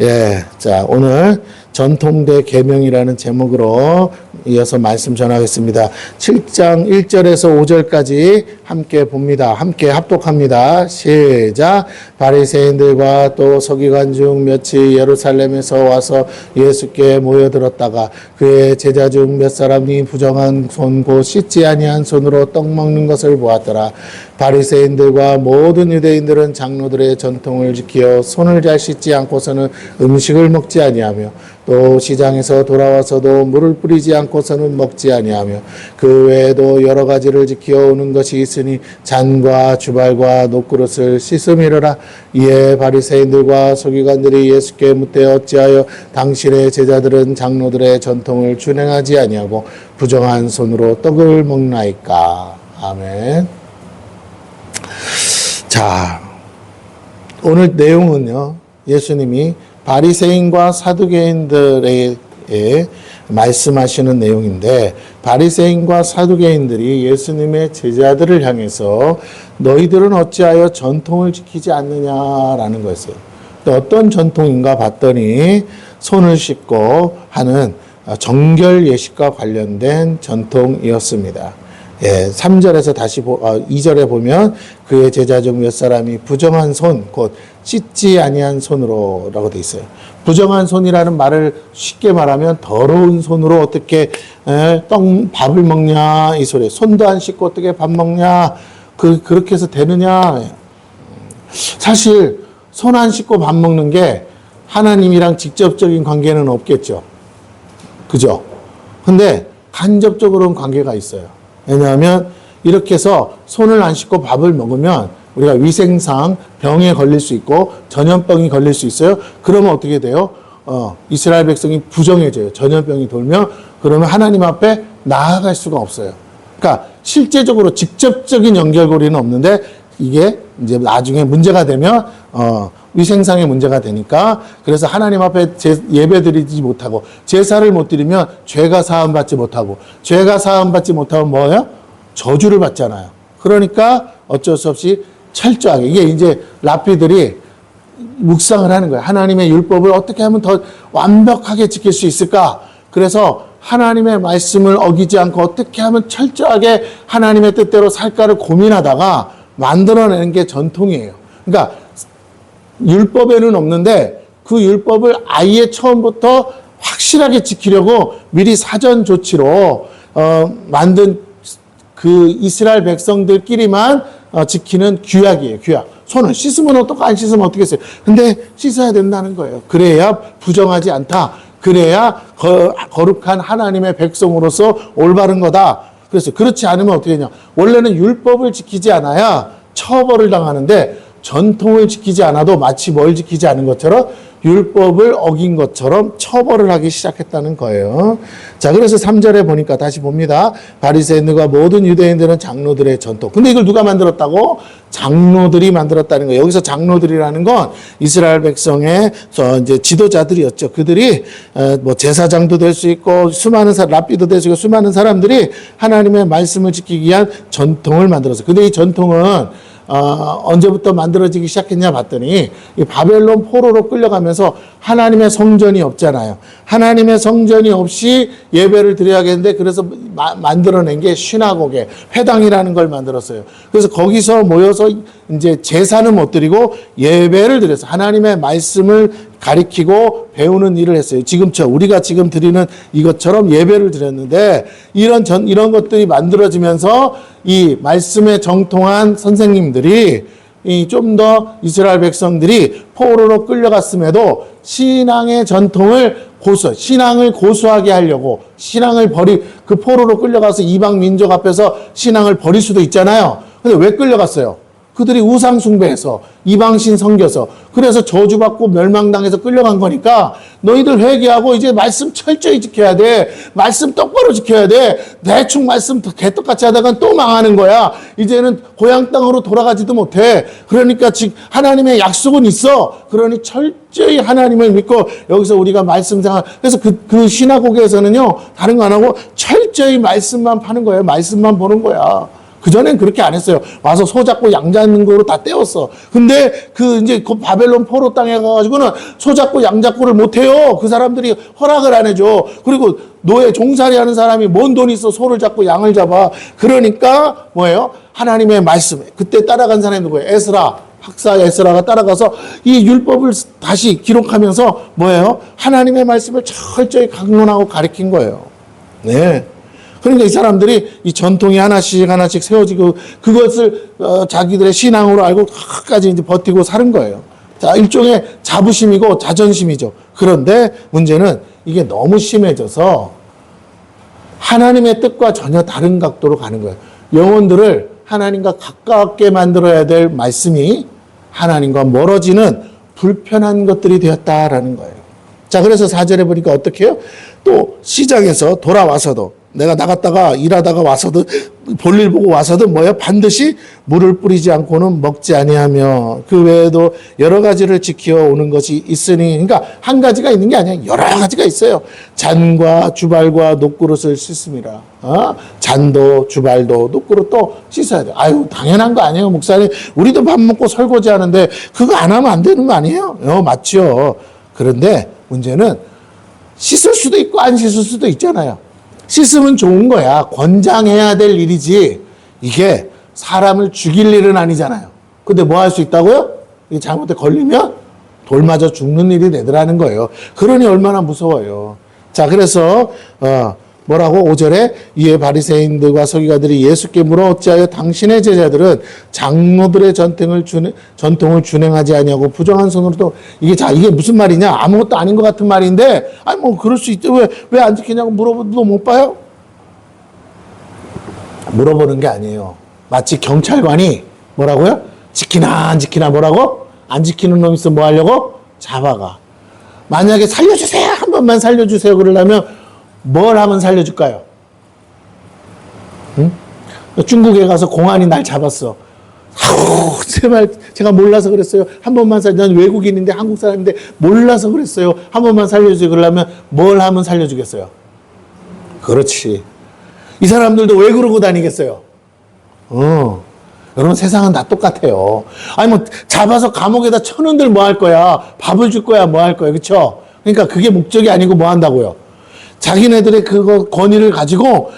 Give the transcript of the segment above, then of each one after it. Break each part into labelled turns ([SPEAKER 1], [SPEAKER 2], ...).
[SPEAKER 1] 예, 자, 오늘 전통대 계명이라는 제목으로 이어서 말씀 전하겠습니다. 7장 1절에서 5절까지 함께 봅니다. 함께 합독합니다. 시작. 바리새인들과 또 서기관 중 몇이 예루살렘에서 와서 예수께 모여들었다가 그의 제자 중 몇 사람이 부정한 손 곧 씻지 아니한 손으로 떡 먹는 것을 보았더라. 바리새인들과 모든 유대인들은 장로들의 전통을 지키어 손을 잘 씻지 않고서는 음식을 먹지 아니하며 또 시장에서 돌아와서도 물을 뿌리지 않고서는 먹지 아니하며 그 외에도 여러 가지를 지키어 오는 것이 있으니 잔과 주발과 녹그릇을 씻음이로라. 이에 바리새인들과 서기관들이 예수께 묻되 어찌하여 당신의 제자들은 장로들의 전통을 준행하지 아니하고 부정한 손으로 떡을 먹나이까. 아멘. 자, 오늘 내용은요, 예수님이 바리새인과 사두개인들에게 말씀하시는 내용인데, 바리새인과 사두개인들이 예수님의 제자들을 향해서 너희들은 어찌하여 전통을 지키지 않느냐라는 거였어요. 어떤 전통인가 봤더니 손을 씻고 하는 정결 예식과 관련된 전통이었습니다. 예, 3절에서 다시 2절에 보면 그의 제자 중 몇 사람이 부정한 손, 곧 씻지 아니한 손으로 라고 돼 있어요. 부정한 손이라는 말을 쉽게 말하면 더러운 손으로 어떻게 밥을 먹냐 이 소리. 손도 안 씻고 어떻게 밥 먹냐, 그렇게 해서 되느냐. 사실 손 안 씻고 밥 먹는 게 하나님이랑 직접적인 관계는 없겠죠. 그죠? 근데 간접적으로는 관계가 있어요. 왜냐하면 이렇게 해서 손을 안 씻고 밥을 먹으면 우리가 위생상 병에 걸릴 수 있고 전염병이 걸릴 수 있어요. 그러면 어떻게 돼요? 이스라엘 백성이 부정해져요. 전염병이 돌면 그러면 하나님 앞에 나아갈 수가 없어요. 그러니까 실제적으로 직접적인 연결고리는 없는데 이게 이제 나중에 문제가 되면 위생상의 문제가 되니까, 그래서 하나님 앞에 예배 드리지 못하고 제사를 못 드리면 죄가 사함받지 못하고, 죄가 사함받지 못하면 뭐예요? 저주를 받잖아요. 그러니까 어쩔 수 없이 철저하게, 이게 이제 랍비들이 묵상을 하는 거예요. 하나님의 율법을 어떻게 하면 더 완벽하게 지킬 수 있을까? 그래서 하나님의 말씀을 어기지 않고 어떻게 하면 철저하게 하나님의 뜻대로 살까를 고민하다가 만들어내는 게 전통이에요. 그러니까 율법에는 없는데 그 율법을 아예 처음부터 확실하게 지키려고 미리 사전 조치로 만든 그 이스라엘 백성들끼리만 지키는 규약이에요. 규약. 손을 씻으면 어떡하고 안 씻으면 어떻게 했어요. 근데 씻어야 된다는 거예요. 그래야 부정하지 않다. 그래야 거룩한 하나님의 백성으로서 올바른 거다. 그래서 그렇지 않으면 어떻게 하냐. 원래는 율법을 지키지 않아야 처벌을 당하는데 전통을 지키지 않아도 마치 뭘 지키지 않은 것처럼 율법을 어긴 것처럼 처벌을 하기 시작했다는 거예요. 자, 그래서 3절에 보니까 다시 봅니다. 바리새인들과 모든 유대인들은 장로들의 전통. 근데 이걸 누가 만들었다고? 장로들이 만들었다는 거예요. 여기서 장로들이라는 건 이스라엘 백성의 이제 지도자들이었죠. 그들이 뭐 제사장도 될 수 있고 수많은 랍비도 될 수 있고 수많은 사람들이 하나님의 말씀을 지키기 위한 전통을 만들었어요. 근데 이 전통은 언제부터 만들어지기 시작했냐 봤더니 이 바벨론 포로로 끌려가면서 하나님의 성전이 없잖아요. 하나님의 성전이 없이 예배를 드려야겠는데, 그래서 만들어낸 게 시나고게, 회당이라는 걸 만들었어요. 그래서 거기서 모여서 이제 제사는 못 드리고 예배를 드렸어요. 하나님의 말씀을 가리키고 배우는 일을 했어요. 우리가 지금 드리는 이것처럼 예배를 드렸는데, 이런 것들이 만들어지면서 이 말씀에 정통한 선생님들이 좀 더 이스라엘 백성들이 포로로 끌려갔음에도 신앙의 전통을 신앙을 고수하게 하려고, 그 포로로 끌려가서 이방 민족 앞에서 신앙을 버릴 수도 있잖아요. 근데 왜 끌려갔어요? 그들이 우상 숭배해서 이방신 섬겨서, 그래서 저주받고 멸망당해서 끌려간 거니까 너희들 회개하고 이제 말씀 철저히 지켜야 돼. 말씀 똑바로 지켜야 돼. 대충 말씀 개떡같이 하다간 또 망하는 거야. 이제는 고향 땅으로 돌아가지도 못해. 그러니까 지금 하나님의 약속은 있어. 그러니 철저히 하나님을 믿고 여기서 우리가 말씀 생활. 그래서 그 시나고게에서는요, 다른 거 안 하고 철저히 말씀만 파는 거예요. 말씀만 보는 거야. 그전엔 그렇게 안 했어요. 와서 소 잡고 양 잡는 거로 다 때웠어. 근데 이제 그 바벨론 포로 땅에 가가지고는 소 잡고 양 잡고를 못 해요. 그 사람들이 허락을 안 해줘. 그리고 노예 종살이 하는 사람이 뭔 돈이 있어 소를 잡고 양을 잡아. 그러니까 뭐예요? 하나님의 말씀. 그때 따라간 사람이 누구예요? 에스라. 학사 에스라가 따라가서 이 율법을 다시 기록하면서 뭐예요? 하나님의 말씀을 철저히 강론하고 가르친 거예요. 네. 그러니까 이 사람들이 이 전통이 하나씩 세워지고 그것을 자기들의 신앙으로 알고 끝까지 이제 버티고 사는 거예요. 자, 일종의 자부심이고 자존심이죠. 그런데 문제는 이게 너무 심해져서 하나님의 뜻과 전혀 다른 각도로 가는 거예요. 영혼들을 하나님과 가깝게 만들어야 될 말씀이 하나님과 멀어지는 불편한 것들이 되었다라는 거예요. 자, 그래서 4절에 보니까 어떻게 해요? 또 시장에서 돌아와서도 내가 나갔다가 일하다가 와서도 볼일 보고 와서도 뭐예요? 반드시 물을 뿌리지 않고는 먹지 아니하며 그 외에도 여러 가지를 지켜오는 것이 있으니 그러니까 한 가지가 있는 게 아니야. 여러 가지가 있어요. 잔과 주발과 녹그릇을 씻습니다. 잔도 주발도 녹그릇도 씻어야 돼요. 아유 당연한 거 아니에요 목사님. 우리도 밥 먹고 설거지 하는데 그거 안 하면 안 되는 거 아니에요? 맞죠. 그런데 문제는 씻을 수도 있고 안 씻을 수도 있잖아요. 씻으면 좋은 거야. 권장해야 될 일이지. 이게 사람을 죽일 일은 아니잖아요. 근데 뭐 할 수 있다고요? 이게 잘못에 걸리면 돌 맞아 죽는 일이 되더라는 거예요. 그러니 얼마나 무서워요. 자, 그래서 뭐라고 5절에 이에 바리새인들과 서기관들이 예수께 물어 어찌하여 당신의 제자들은 장로들의 전통을 준행하지 아니하고 부정한 손으로 또 이게 무슨 말이냐? 아무것도 아닌 것 같은 말인데 아니 뭐 그럴 수 있죠. 왜 안 지키냐고 물어봐도 못 봐요? 물어보는 게 아니에요. 마치 경찰관이 뭐라고요? 지키나 안 지키나 뭐라고? 안 지키는 놈 있으면 뭐 하려고? 잡아가. 만약에 살려주세요. 한 번만 살려주세요. 그러려면 뭘 하면 살려줄까요? 응? 중국에 가서 공안이 날 잡았어. 아우, 제발 제가 몰라서 그랬어요. 한 번만 난 외국인인데 한국 사람인데 몰라서 그랬어요. 한 번만 살려주세요. 그러려면 뭘 하면 살려주겠어요? 그렇지. 이 사람들도 왜 그러고 다니겠어요? 여러분 세상은 다 똑같아요. 아니 뭐 잡아서 감옥에다 쳐놓은들 뭐 할 거야? 밥을 줄 거야? 뭐 할 거야? 그렇죠? 그러니까 그게 목적이 아니고 뭐 한다고요? 자기네들의 그거 권위를 가지고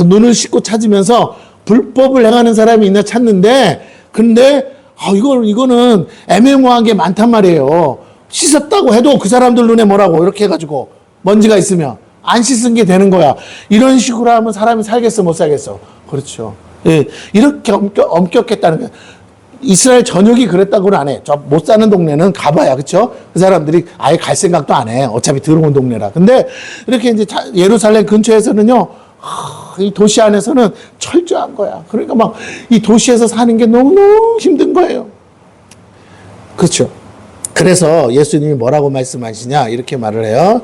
[SPEAKER 1] 눈을 씻고 찾으면서 불법을 행하는 사람이 있나 찾는데 근데 이거는 애매모호한 게 많단 말이에요. 씻었다고 해도 그 사람들 눈에 뭐라고 이렇게 해가지고 먼지가 있으면 안 씻은 게 되는 거야. 이런 식으로 하면 사람이 살겠어 못 살겠어? 그렇죠. 예, 이렇게 엄격했다는 거예요. 이스라엘 전역이 그랬다고는 안 해. 저 못 사는 동네는 가봐야, 그쵸? 그 사람들이 아예 갈 생각도 안 해. 어차피 들어온 동네라. 근데 이렇게 이제 예루살렘 근처에서는요, 이 도시 안에서는 철저한 거야. 그러니까 막 이 도시에서 사는 게 너무너무 힘든 거예요. 그렇죠. 그래서 예수님이 뭐라고 말씀하시냐? 이렇게 말을 해요.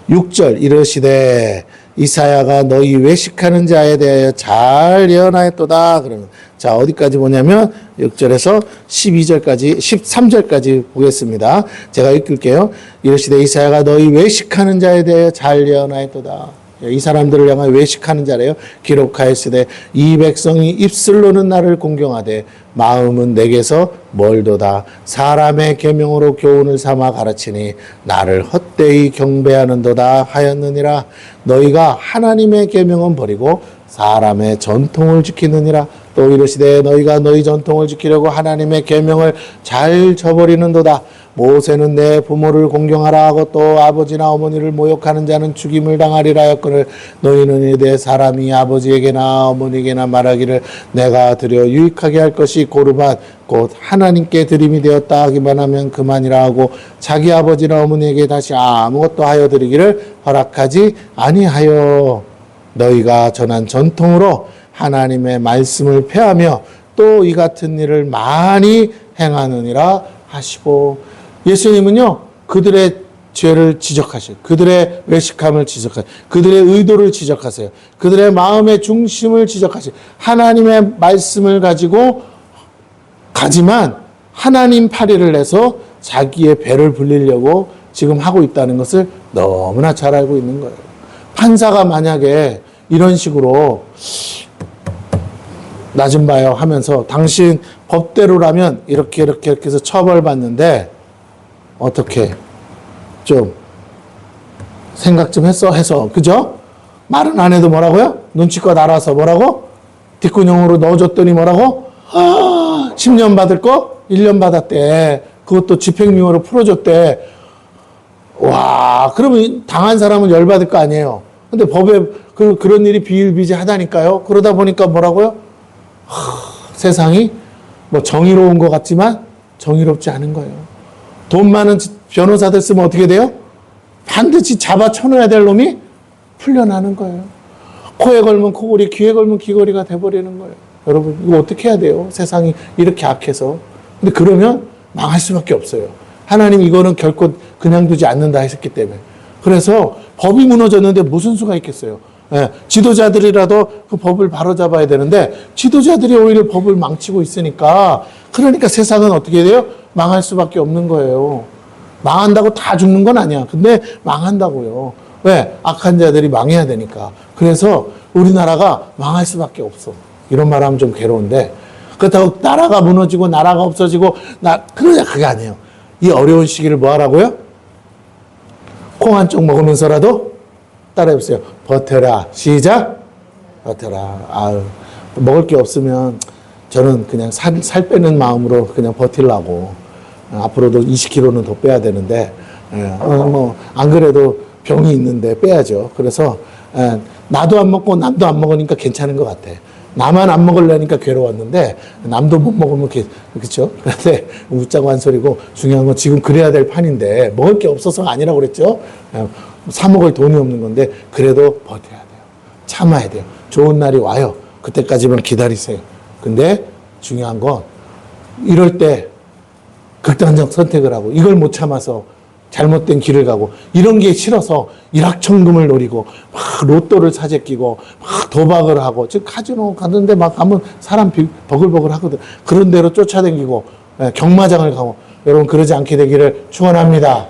[SPEAKER 1] 6절 이르시되 이사야가 너희 외식하는 자에 대하여 잘 예언하였도다. 그러면 자 어디까지 보냐면 6절에서 12절까지 13절까지 보겠습니다. 제가 읽을게요. 이르시되 이사야가 너희 외식하는 자에 대하여 잘 예언하였도다. 이 사람들을 향하여 외식하는 자래요. 기록하였으되 이 백성이 입술로는 나를 공경하되 마음은 내게서 멀도다. 사람의 계명으로 교훈을 삼아 가르치니 나를 헛되이 경배하는도다 하였느니라. 너희가 하나님의 계명은 버리고 사람의 전통을 지키느니라. 또 이르시되 너희가 너희 전통을 지키려고 하나님의 계명을 잘 저버리는도다. 모세는 내 부모를 공경하라 하고 또 아버지나 어머니를 모욕하는 자는 죽임을 당하리라 하였거늘 너희는 이르되 사람이 아버지에게나 어머니에게나 말하기를 내가 드려 유익하게 할 것이 고르반 곧 하나님께 드림이 되었다 하기만 하면 그만이라 하고 자기 아버지나 어머니에게 다시 아무것도 하여 드리기를 허락하지 아니하여 너희가 전한 전통으로 하나님의 말씀을 폐하며 또 이 같은 일을 많이 행하느니라 하시고 예수님은요 그들의 죄를 지적하셔요. 그들의 외식함을 지적하세요. 그들의 의도를 지적하세요. 그들의 마음의 중심을 지적하세요. 하나님의 말씀을 가지고 가지만 하나님 파리를 내서 자기의 배를 불리려고 지금 하고 있다는 것을 너무나 잘 알고 있는 거예요. 판사가 만약에 이런 식으로 나 좀 봐요 하면서 당신 법대로라면 이렇게 해서 처벌받는데 어떻게 좀 생각 좀 했어 해서 그죠? 말은 안 해도 뭐라고요? 눈치껏 알아서 뭐라고? 뒷구녕으로 넣어줬더니 뭐라고? 10년 받을 거 1년 받았대. 그것도 집행유예로 풀어줬대. 와, 그러면 당한 사람은 열받을 거 아니에요. 근데 법에 그런 일이 비일비재하다니까요. 그러다 보니까 뭐라고요? 세상이 뭐 정의로운 것 같지만 정의롭지 않은 거예요. 돈 많은 변호사들 쓰면 어떻게 돼요? 반드시 잡아 쳐넣어야 될 놈이 풀려나는 거예요. 코에 걸면 코골이, 귀에 걸면 귀걸이가 돼버리는 거예요. 여러분, 이거 어떻게 해야 돼요? 세상이 이렇게 악해서. 근데 그러면 망할 수밖에 없어요. 하나님 이거는 결코 그냥 두지 않는다 했기 때문에. 그래서 법이 무너졌는데 무슨 수가 있겠어요? 예, 지도자들이라도 그 법을 바로잡아야 되는데 지도자들이 오히려 법을 망치고 있으니까 그러니까 세상은 어떻게 돼요? 망할 수밖에 없는 거예요. 망한다고 다 죽는 건 아니야. 근데 망한다고요. 왜? 악한 자들이 망해야 되니까. 그래서 우리나라가 망할 수밖에 없어. 이런 말 하면 좀 괴로운데 그렇다고 나라가 무너지고 나라가 없어지고 그러냐 그게 아니에요. 이 어려운 시기를 뭐 하라고요? 콩 한 쪽 먹으면서라도 따라해보세요. 버텨라. 시작. 버텨라. 아유, 먹을 게 없으면 저는 그냥 살 빼는 마음으로 그냥 버틸라고. 앞으로도 20kg는 더 빼야 되는데, 안 그래도 병이 있는데 빼야죠. 그래서, 나도 안 먹고 남도 안 먹으니까 괜찮은 것 같아. 나만 안 먹으려니까 괴로웠는데, 남도 못 먹으면, 그렇죠? 그런데 웃자고 한 소리고, 중요한 건 지금 그래야 될 판인데, 먹을 게 없어서가 아니라고 그랬죠? 사 먹을 돈이 없는 건데, 그래도 버텨야 돼요. 참아야 돼요. 좋은 날이 와요. 그때까지만 기다리세요. 근데 중요한 건, 이럴 때, 극단적 선택을 하고 이걸 못 참아서 잘못된 길을 가고 이런 게 싫어서 일확천금을 노리고 막 로또를 사재끼고 막 도박을 하고 즉 카지노 갔는데 막 가면 사람 버글버글 하거든. 그런 데로 쫓아다니고 경마장을 가고 여러분 그러지 않게 되기를 축원합니다.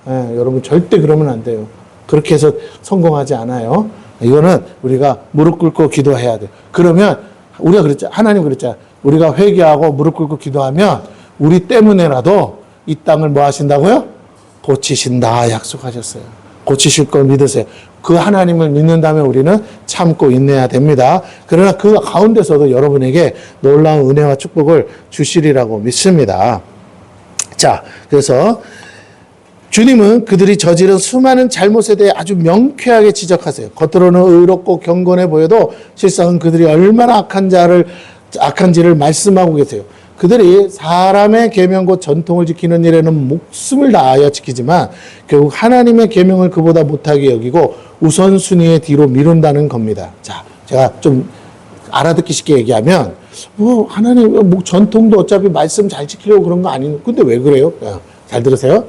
[SPEAKER 1] 여러분 절대 그러면 안 돼요. 그렇게 해서 성공하지 않아요. 이거는 우리가 무릎 꿇고 기도해야 돼요. 그러면 우리가 그랬죠. 하나님 그랬죠. 우리가 회개하고 무릎 꿇고 기도하면 우리 때문에라도 이 땅을 뭐 하신다고요? 고치신다 약속하셨어요. 고치실 걸 믿으세요. 그 하나님을 믿는다면 우리는 참고 인내해야 됩니다. 그러나 그 가운데서도 여러분에게 놀라운 은혜와 축복을 주시리라고 믿습니다. 자, 그래서 주님은 그들이 저지른 수많은 잘못에 대해 아주 명쾌하게 지적하세요. 겉으로는 의롭고 경건해 보여도 실상은 그들이 얼마나 악한지를 말씀하고 계세요. 그들이 사람의 계명 곧 전통을 지키는 일에는 목숨을 다하여 지키지만 결국 하나님의 계명을 그보다 못하게 여기고 우선순위의 뒤로 미룬다는 겁니다. 자, 제가 좀 알아듣기 쉽게 얘기하면 하나님 전통도 어차피 말씀 잘 지키려고 그런 거 아니에요. 근데 왜 그래요? 잘 들으세요.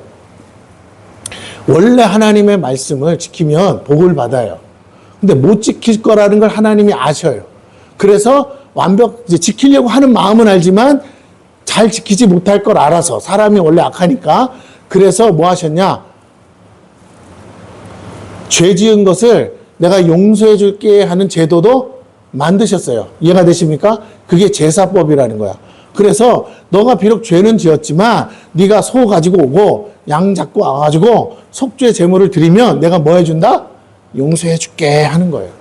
[SPEAKER 1] 원래 하나님의 말씀을 지키면 복을 받아요. 근데 못 지킬 거라는 걸 하나님이 아셔요. 그래서 이제 지키려고 하는 마음은 알지만 잘 지키지 못할 걸 알아서 사람이 원래 악하니까 그래서 뭐 하셨냐? 죄 지은 것을 내가 용서해 줄게 하는 제도도 만드셨어요. 이해가 되십니까? 그게 제사법이라는 거야. 그래서 너가 비록 죄는 지었지만 네가 소 가지고 오고 양 잡고 와가지고 속죄 제물을 드리면 내가 뭐 해준다? 용서해 줄게 하는 거예요.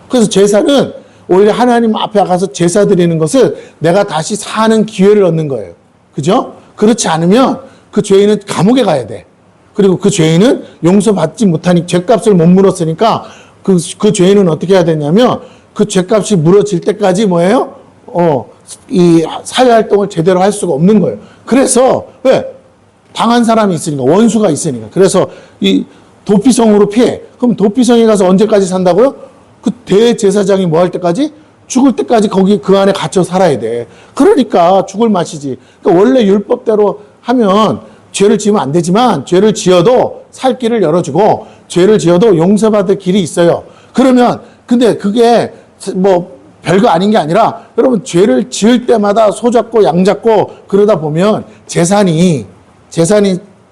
[SPEAKER 1] 그래서 제사는 오히려 하나님 앞에 가서 제사 드리는 것을 내가 다시 사는 기회를 얻는 거예요. 그죠? 그렇지 않으면 그 죄인은 감옥에 가야 돼. 그리고 그 죄인은 용서받지 못하니 죄값을 못 물었으니까 그 죄인은 어떻게 해야 되냐면 그 죄값이 물어질 때까지 뭐예요? 이 사회활동을 제대로 할 수가 없는 거예요. 그래서 왜? 당한 사람이 있으니까 원수가 있으니까. 그래서 이 도피성으로 피해. 그럼 도피성에 가서 언제까지 산다고요? 그 대제사장이 뭐 할 때까지? 죽을 때까지 거기 그 안에 갇혀 살아야 돼. 그러니까 죽을 맛이지. 그러니까 원래 율법대로 하면 죄를 지으면 안 되지만 죄를 지어도 살 길을 열어주고 죄를 지어도 용서받을 길이 있어요. 그러면 근데 그게 뭐 별거 아닌 게 아니라 여러분 죄를 지을 때마다 소 잡고 양 잡고 그러다 보면 재산이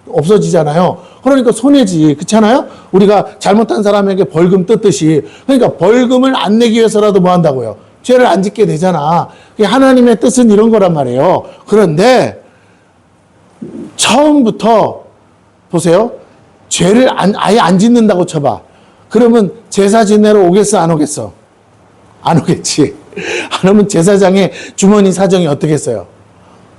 [SPEAKER 1] 없어지잖아요. 그러니까 손해지. 그렇잖아요? 우리가 잘못한 사람에게 벌금 뜯듯이. 그러니까 벌금을 안 내기 위해서라도 뭐 한다고요? 죄를 안 짓게 되잖아. 하나님의 뜻은 이런 거란 말이에요. 그런데 처음부터 보세요. 죄를 아예 안 짓는다고 쳐봐. 그러면 제사 지내러 오겠어, 안 오겠어? 안 오겠지. 안 오면 제사장의 주머니 사정이 어떻겠어요?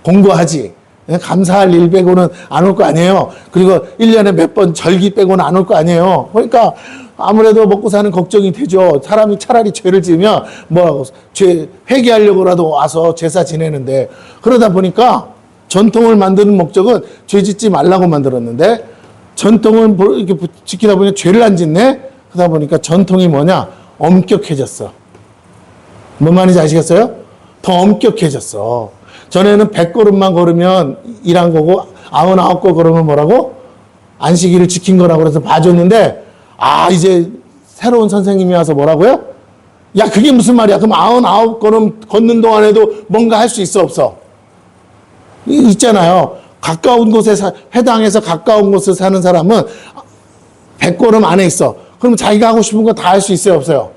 [SPEAKER 1] 공부하지. 감사할 일 빼고는 안 올 거 아니에요. 그리고 1년에 몇 번 절기 빼고는 안 올 거 아니에요. 그러니까 아무래도 먹고 사는 걱정이 되죠. 사람이 차라리 죄를 지으면 죄 회개하려고라도 와서 제사 지내는데, 그러다 보니까 전통을 만드는 목적은 죄 짓지 말라고 만들었는데, 전통을 이렇게 지키다 보니 죄를 안 짓네? 그러다 보니까 전통이 뭐냐? 엄격해졌어. 뭔 말인지 아시겠어요? 더 엄격해졌어. 전에는 100걸음만 걸으면 일한 거고 99거 걸으면 뭐라고? 안식일을 지킨 거라고 그래서 봐줬는데, 이제 새로운 선생님이 와서 뭐라고요? 야, 그게 무슨 말이야? 그럼 99걸음 걷는 동안에도 뭔가 할 수 있어, 없어? 있잖아요. 가까운 곳에 해당해서 가까운 곳에 사는 사람은 100걸음 안에 있어. 그럼 자기가 하고 싶은 거 다 할 수 있어요, 없어요?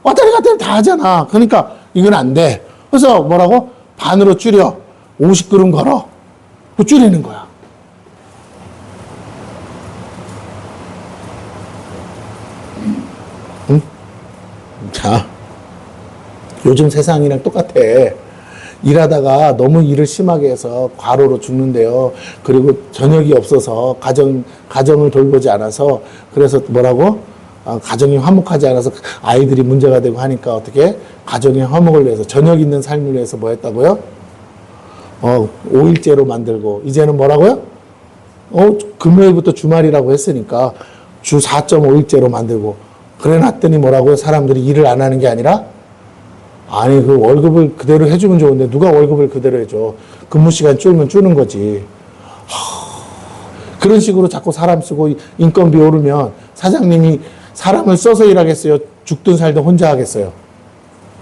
[SPEAKER 1] 왔다리 갔다리 다 하잖아. 그러니까 이건 안 돼. 그래서 뭐라고? 반으로 줄여. 50걸음 걸어. 줄이는 거야. 응? 자, 요즘 세상이랑 똑같아. 일하다가 너무 일을 심하게 해서 과로로 죽는데요. 그리고 저녁이 없어서 가정을 돌보지 않아서, 그래서 뭐라고? 가정이 화목하지 않아서 아이들이 문제가 되고 하니까 어떻게? 가정의 화목을 위해서, 저녁 있는 삶을 위해서 뭐 했다고요? 5일제로 만들고, 이제는 뭐라고요? 금요일부터 주말이라고 했으니까 주 4.5일제로 만들고, 그래 놨더니 뭐라고요? 사람들이 일을 안 하는 게 아니라, 아니, 그 월급을 그대로 해주면 좋은데 누가 월급을 그대로 해줘? 근무 시간 줄면 주는 거지. 그런 식으로 자꾸 사람 쓰고 인건비 오르면 사장님이 사람을 써서 일하겠어요? 죽든 살든 혼자 하겠어요?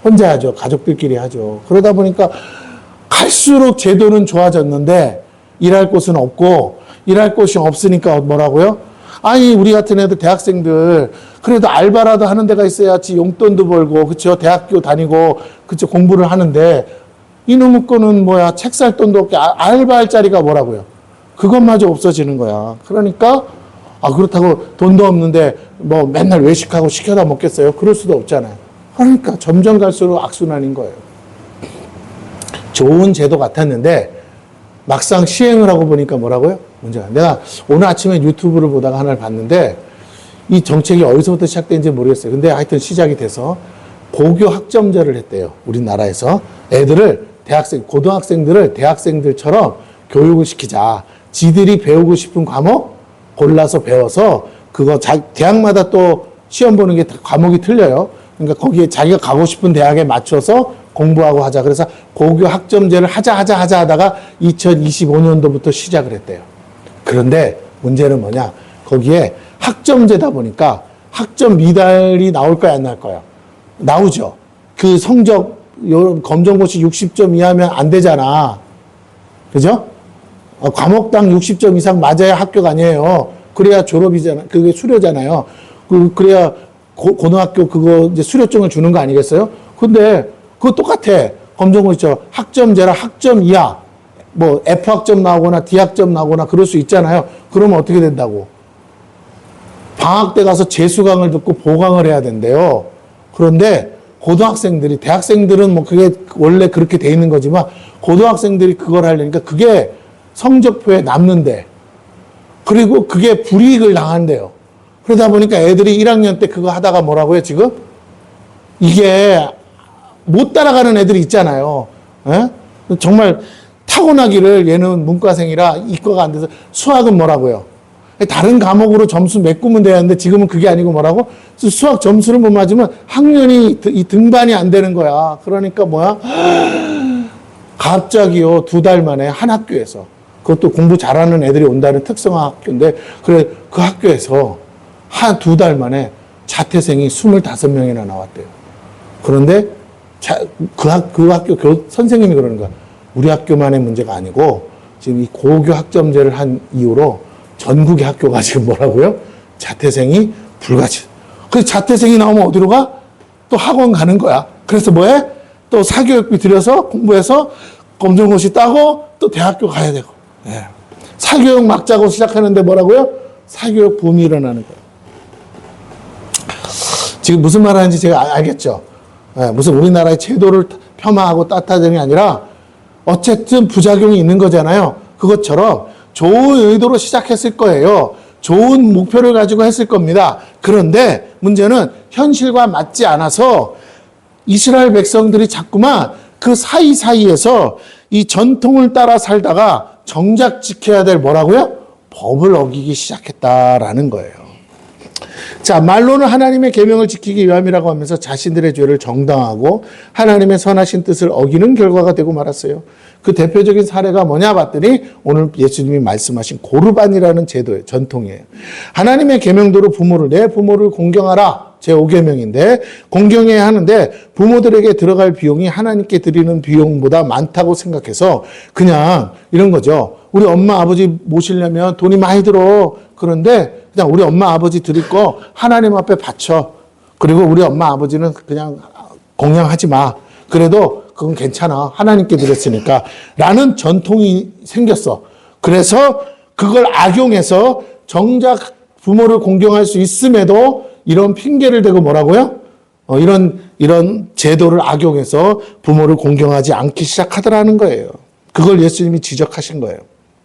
[SPEAKER 1] 혼자 하죠. 가족들끼리 하죠. 그러다 보니까 갈수록 제도는 좋아졌는데 일할 곳은 없고, 일할 곳이 없으니까 뭐라고요? 아니, 우리 같은 애들, 대학생들, 그래도 알바라도 하는 데가 있어야지 용돈도 벌고, 그쵸? 대학교 다니고, 그쵸? 공부를 하는데, 이놈의 거는 뭐야? 책 살 돈도 없게 알바할 자리가 뭐라고요? 그것마저 없어지는 거야. 그러니까, 그렇다고 돈도 없는데, 맨날 외식하고 시켜다 먹겠어요? 그럴 수도 없잖아요. 그러니까 점점 갈수록 악순환인 거예요. 좋은 제도 같았는데, 막상 시행을 하고 보니까 뭐라고요? 문제가. 내가 오늘 아침에 유튜브를 보다가 하나를 봤는데, 이 정책이 어디서부터 시작된지 모르겠어요. 근데 하여튼 시작이 돼서 고교 학점제를 했대요. 우리나라에서. 애들을, 고등학생들을 대학생들처럼 교육을 시키자. 지들이 배우고 싶은 과목 골라서 배워서, 그거 대학마다 또 시험 보는 게 과목이 틀려요. 그러니까 거기에 자기가 가고 싶은 대학에 맞춰서 공부하고 하자. 그래서 고교 학점제를 하자 하다가 2025년도부터 시작을 했대요. 그런데 문제는 뭐냐? 거기에 학점제다 보니까 학점 미달이 나올 거야, 안 나올 거야? 나오죠. 그 성적, 검정고시 60점 이하면 안 되잖아. 그죠? 과목당 60점 이상 맞아야 합격 아니에요. 그래야 졸업이잖아. 그게 수료잖아요. 그래야 고등학교 그거 이제 수료증을 주는 거 아니겠어요? 근데 그거 똑같아. 검정고시처럼 학점제라 학점 이하, F학점 나오거나 D학점 나오거나 그럴 수 있잖아요. 그러면 어떻게 된다고? 방학 때 가서 재수강을 듣고 보강을 해야 된대요. 그런데 고등학생들이, 대학생들은 그게 원래 그렇게 돼 있는 거지만, 고등학생들이 그걸 하려니까 그게 성적표에 남는데, 그리고 그게 불이익을 당한대요. 그러다 보니까 애들이 1학년 때 그거 하다가 뭐라고요, 지금? 이게 못 따라가는 애들이 있잖아요. 에? 정말 타고나기를, 얘는 문과생이라 이과가 안 돼서 수학은 뭐라고요? 다른 과목으로 점수 메꾸면 되는데 지금은 그게 아니고 뭐라고? 수학 점수를 못 맞으면 학년이 이 등반이 안 되는 거야. 그러니까 뭐야? 갑자기요, 2달 만에 한 학교에서, 그것도 공부 잘하는 애들이 온다는 특성화 학교인데, 그래, 그 학교에서 한 2달 만에 자퇴생이 25명이나 나왔대요. 그런데 그 학교 선생님이 그러는 거야. 우리 학교만의 문제가 아니고 지금 이 고교 학점제를 한 이후로 전국의 학교가 지금 뭐라고요? 자퇴생이 불가치. 그래서 자퇴생이 나오면 어디로 가? 또 학원 가는 거야. 그래서 뭐해? 또 사교육비 들여서 공부해서 검정고시 따고 또 대학교 가야 되고. 예. 사교육 막자고 시작하는데 뭐라고요? 사교육 붐이 일어나는 거예요. 지금 무슨 말 하는지 제가 알겠죠? 예, 무슨 우리나라의 제도를 폄하하고 따뜻하는 게 아니라 어쨌든 부작용이 있는 거잖아요. 그것처럼 좋은 의도로 시작했을 거예요. 좋은 목표를 가지고 했을 겁니다. 그런데 문제는 현실과 맞지 않아서 이스라엘 백성들이 자꾸만 그 사이사이에서 이 전통을 따라 살다가 정작 지켜야 될 뭐라고요? 법을 어기기 시작했다라는 거예요. 자, 말로는 하나님의 계명을 지키기 위함이라고 하면서 자신들의 죄를 정당하고 하나님의 선하신 뜻을 어기는 결과가 되고 말았어요. 그 대표적인 사례가 뭐냐 봤더니 오늘 예수님이 말씀하신 고르반이라는 제도예요. 전통이에요. 하나님의 계명대로 내 부모를 공경하라. 제5계명인데 공경해야 하는데 부모들에게 들어갈 비용이 하나님께 드리는 비용보다 많다고 생각해서 그냥 이런 거죠. 우리 엄마 아버지 모시려면 돈이 많이 들어. 그런데 그냥 우리 엄마 아버지 드릴 거 하나님 앞에 바쳐. 그리고 우리 엄마 아버지는 그냥 공양하지 마. 그래도 그건 괜찮아. 하나님께 드렸으니까. 라는 전통이 생겼어. 그래서 그걸 악용해서 정작 부모를 공경할 수 있음에도 이런 핑계를 대고 뭐라고요? 이런 제도를 악용해서 부모를 공경하지 않기 시작하더라는 거예요. 그걸 예수님이 지적하신 거예요.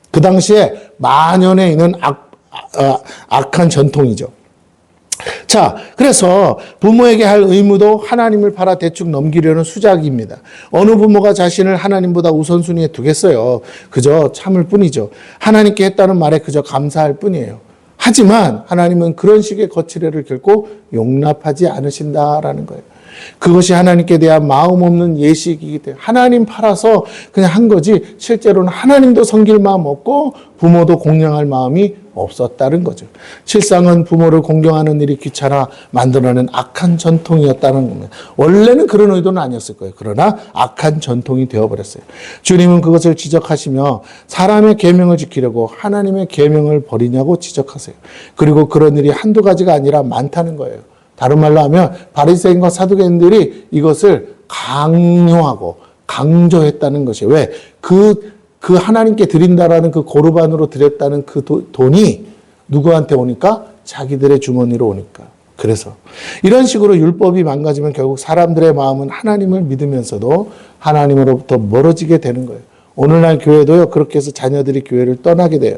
[SPEAKER 1] 그 당시에 만연에 있는 악한 전통이죠. 자, 그래서 부모에게 할 의무도 하나님을 팔아 대충 넘기려는 수작입니다. 어느 부모가 자신을 하나님보다 우선순위에 두겠어요. 그저 참을 뿐이죠. 하나님께 했다는 말에 그저 감사할 뿐이에요. 하지만 하나님은 그런 식의 거칠애를 결코 용납하지 않으신다라는 거예요. 그것이 하나님께 대한 마음 없는 예식이기 때문에 하나님 팔아서 그냥 한 거지 실제로는 하나님도 섬길 마음 없고 부모도 공경할 마음이 없었다는 거죠. 실상은 부모를 공경하는 일이 귀찮아 만들어낸 악한 전통이었다는 겁니다. 원래는 그런 의도는 아니었을 거예요. 그러나 악한 전통이 되어버렸어요. 주님은 그것을 지적하시며 사람의 계명을 지키려고 하나님의 계명을 버리냐고 지적하세요. 그리고 그런 일이 한두 가지가 아니라 많다는 거예요. 다른 말로 하면 바리새인과 사두개인들이 이것을 강요하고 강조했다는 것이에요. 왜? 그 하나님께 드린다라는 그 고르반으로 드렸다는 그 돈이 누구한테 오니까? 자기들의 주머니로 오니까. 그래서 이런 식으로 율법이 망가지면 결국 사람들의 마음은 하나님을 믿으면서도 하나님으로부터 멀어지게 되는 거예요. 오늘날 교회도요, 그렇게 해서 자녀들이 교회를 떠나게 돼요.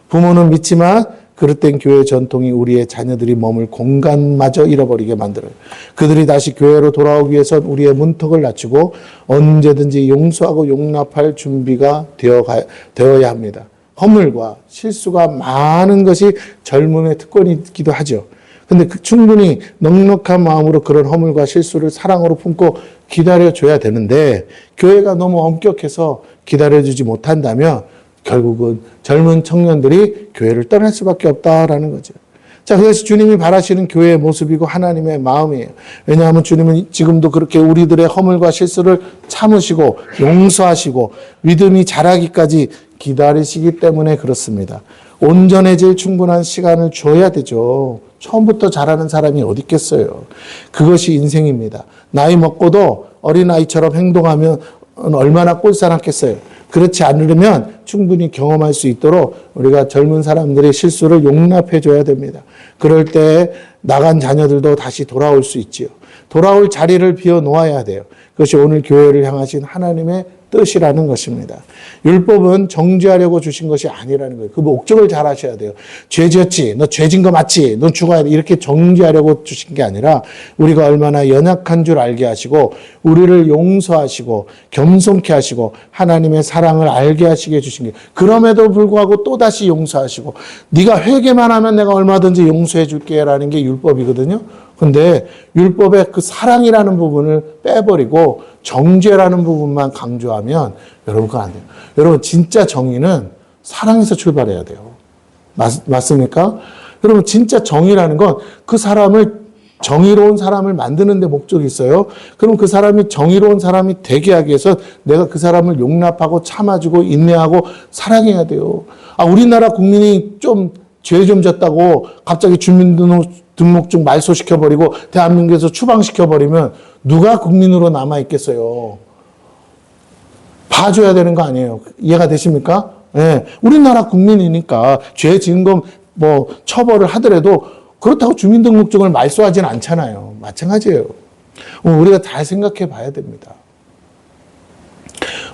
[SPEAKER 1] 부모는 믿지만 그릇된 교회 전통이 우리의 자녀들이 머물 공간마저 잃어버리게 만들어요. 그들이 다시 교회로 돌아오기 위해선 우리의 문턱을 낮추고 언제든지 용서하고 용납할 준비가 되어야 합니다. 허물과 실수가 많은 것이 젊음의 특권이기도 하죠. 근데 충분히 넉넉한 마음으로 그런 허물과 실수를 사랑으로 품고 기다려줘야 되는데 교회가 너무 엄격해서 기다려주지 못한다면 결국은 젊은 청년들이 교회를 떠날 수밖에 없다라는 거죠. 자, 그것이 주님이 바라시는 교회의 모습이고 하나님의 마음이에요. 왜냐하면 주님은 지금도 그렇게 우리들의 허물과 실수를 참으시고 용서하시고 믿음이 자라기까지 기다리시기 때문에 그렇습니다. 온전해질 충분한 시간을 줘야 되죠. 처음부터 잘하는 사람이 어디 있겠어요. 그것이 인생입니다. 나이 먹고도 어린아이처럼 행동하면 얼마나 꼴사납겠어요. 그렇지 않으려면 충분히 경험할 수 있도록 우리가 젊은 사람들의 실수를 용납해 줘야 됩니다. 그럴 때 나간 자녀들도 다시 돌아올 수 있지요. 돌아올 자리를 비워 놓아야 돼요. 그것이 오늘 교회를 향하신 하나님의 뜻이라는 것입니다. 율법은 정죄하려고 주신 것이 아니라는 거예요. 그 목적을 잘 하셔야 돼요. 죄 지었지? 너 죄진 거 맞지? 넌 죽어야 돼. 이렇게 정죄하려고 주신 게 아니라 우리가 얼마나 연약한 줄 알게 하시고 우리를 용서하시고 겸손케 하시고 하나님의 사랑을 알게 하시게 해주신 게 그럼에도 불구하고 또다시 용서하시고 네가 회개만 하면 내가 얼마든지 용서해 줄게 라는 게 율법이거든요. 근데 율법의 그 사랑이라는 부분을 빼버리고 정죄라는 부분만 강조하면 여러분 그건 안 돼요. 여러분 진짜 정의는 사랑에서 출발해야 돼요. 맞습니까? 여러분 진짜 정의라는 건 그 사람을 정의로운 사람을 만드는 데 목적이 있어요. 그럼 그 사람이 정의로운 사람이 되게 하기 위해서 내가 그 사람을 용납하고 참아주고 인내하고 사랑해야 돼요. 우리나라 국민이 좀 죄 좀 졌다고 갑자기 주민등록증 말소시켜버리고 대한민국에서 추방시켜버리면 누가 국민으로 남아있겠어요? 봐줘야 되는 거 아니에요. 이해가 되십니까? 예. 우리나라 국민이니까 죄 지은 거 뭐 처벌을 하더라도 그렇다고 주민등록증을 말소하지는 않잖아요. 마찬가지예요. 우리가 잘 생각해 봐야 됩니다.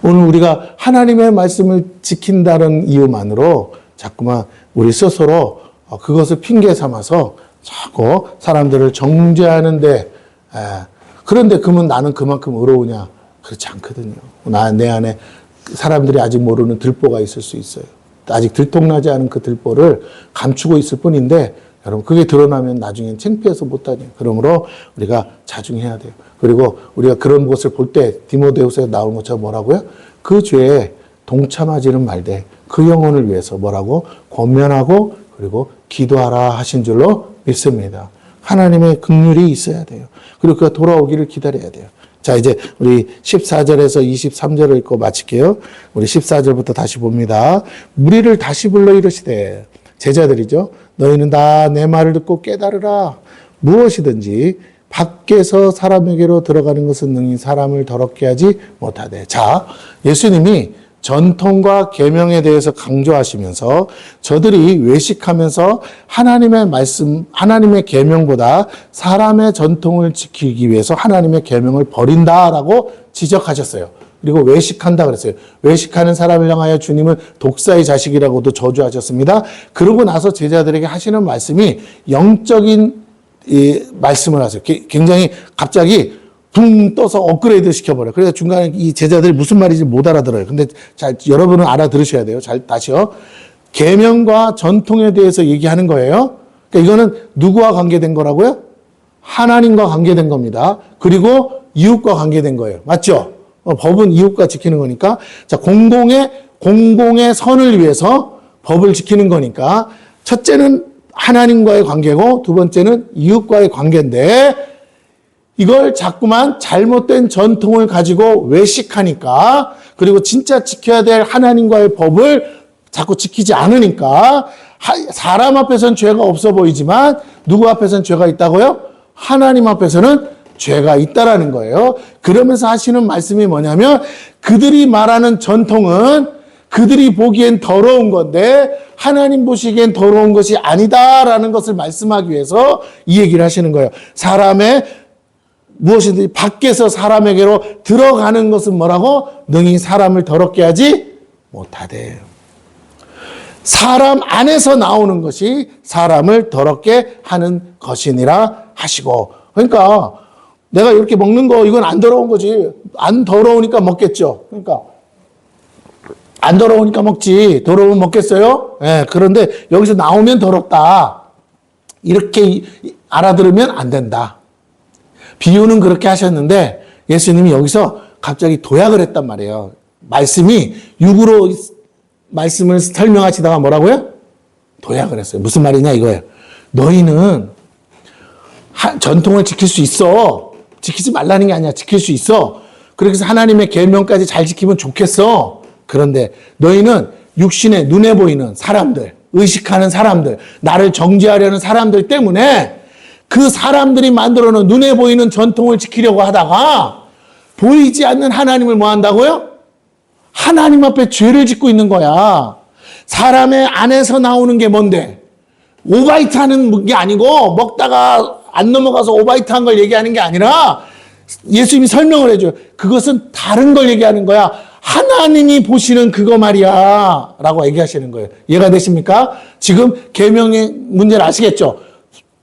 [SPEAKER 1] 오늘 우리가 하나님의 말씀을 지킨다는 이유만으로 자꾸만 우리 스스로 그것을 핑계 삼아서 자꾸 사람들을 정죄하는데, 그런데 그러면 나는 그만큼 의로우냐? 그렇지 않거든요. 내 안에 사람들이 아직 모르는 들보가 있을 수 있어요. 아직 들통나지 않은 그 들보를 감추고 있을 뿐인데, 여러분 그게 드러나면 나중엔 창피해서 못하죠. 그러므로 우리가 자중해야 돼요. 그리고 우리가 그런 것을 볼 때 디모데후서에 나온 것처럼 뭐라고요? 그 죄에 동참하지는 말되 그 영혼을 위해서 뭐라고? 권면하고 그리고 기도하라 하신 줄로 믿습니다. 하나님의 긍휼이 있어야 돼요. 그리고 그가 돌아오기를 기다려야 돼요. 자, 이제 우리 14절에서 23절을 읽고 마칠게요. 우리 14절부터 다시 봅니다. 무리를 다시 불러 이르시되, 제자들이죠. 너희는 다 내 말을 듣고 깨달으라. 무엇이든지 밖에서 사람에게로 들어가는 것은 능히 사람을 더럽게 하지 못하되. 자, 예수님이 전통과 계명에 대해서 강조하시면서 저들이 외식하면서 하나님의 말씀, 하나님의 계명보다 사람의 전통을 지키기 위해서 하나님의 계명을 버린다라고 지적하셨어요. 그리고 외식한다 그랬어요. 외식하는 사람을 향하여 주님은 독사의 자식이라고도 저주하셨습니다. 그러고 나서 제자들에게 하시는 말씀이 영적인 말씀을 하세요. 굉장히 갑자기 붕 떠서 업그레이드 시켜버려요. 그래서 중간에 이 제자들이 무슨 말인지 못 알아들어요. 근데 잘, 여러분은 알아들으셔야 돼요. 잘, 다시요. 계명과 전통에 대해서 얘기하는 거예요. 그러니까 이거는 누구와 관계된 거라고요? 하나님과 관계된 겁니다. 그리고 이웃과 관계된 거예요. 맞죠? 법은 이웃과 지키는 거니까. 자, 공공의 선을 위해서 법을 지키는 거니까. 첫째는 하나님과의 관계고, 두 번째는 이웃과의 관계인데, 이걸 자꾸만 잘못된 전통을 가지고 외식하니까, 그리고 진짜 지켜야 될 하나님과의 법을 자꾸 지키지 않으니까, 사람 앞에서는 죄가 없어 보이지만 누구 앞에서는 죄가 있다고요? 하나님 앞에서는 죄가 있다라는 거예요. 그러면서 하시는 말씀이 뭐냐면, 그들이 말하는 전통은 그들이 보기엔 더러운 건데 하나님 보시기엔 더러운 것이 아니다라는 것을 말씀하기 위해서 이 얘기를 하시는 거예요. 무엇이든지 밖에서 사람에게로 들어가는 것은 뭐라고? 능히 사람을 더럽게 하지 못하되. 사람 안에서 나오는 것이 사람을 더럽게 하는 것이니라 하시고. 그러니까 내가 이렇게 먹는 거 이건 안 더러운 거지. 안 더러우니까 먹겠죠. 그러니까 안 더러우니까 먹지. 더러우면 먹겠어요? 네, 그런데 여기서 나오면 더럽다. 이렇게 알아들으면 안 된다. 비유는 그렇게 하셨는데 예수님이 여기서 갑자기 도약을 했단 말이에요. 말씀이 육으로 말씀을 설명하시다가 뭐라고요? 도약을 했어요. 무슨 말이냐 이거예요. 너희는 전통을 지킬 수 있어. 지키지 말라는 게 아니야. 지킬 수 있어. 그래서 하나님의 계명까지 잘 지키면 좋겠어. 그런데 너희는 육신의 눈에 보이는 사람들, 의식하는 사람들, 나를 정죄하려는 사람들 때문에 그 사람들이 만들어놓은 눈에 보이는 전통을 지키려고 하다가 보이지 않는 하나님을 뭐 한다고요? 하나님 앞에 죄를 짓고 있는 거야. 사람의 안에서 나오는 게 뭔데? 오바이트 하는 게 아니고 먹다가 안 넘어가서 오바이트 한 걸 얘기하는 게 아니라 예수님이 설명을 해줘요. 그것은 다른 걸 얘기하는 거야. 하나님이 보시는 그거 말이야 라고 얘기하시는 거예요. 이해가 되십니까? 지금 계명의 문제를 아시겠죠?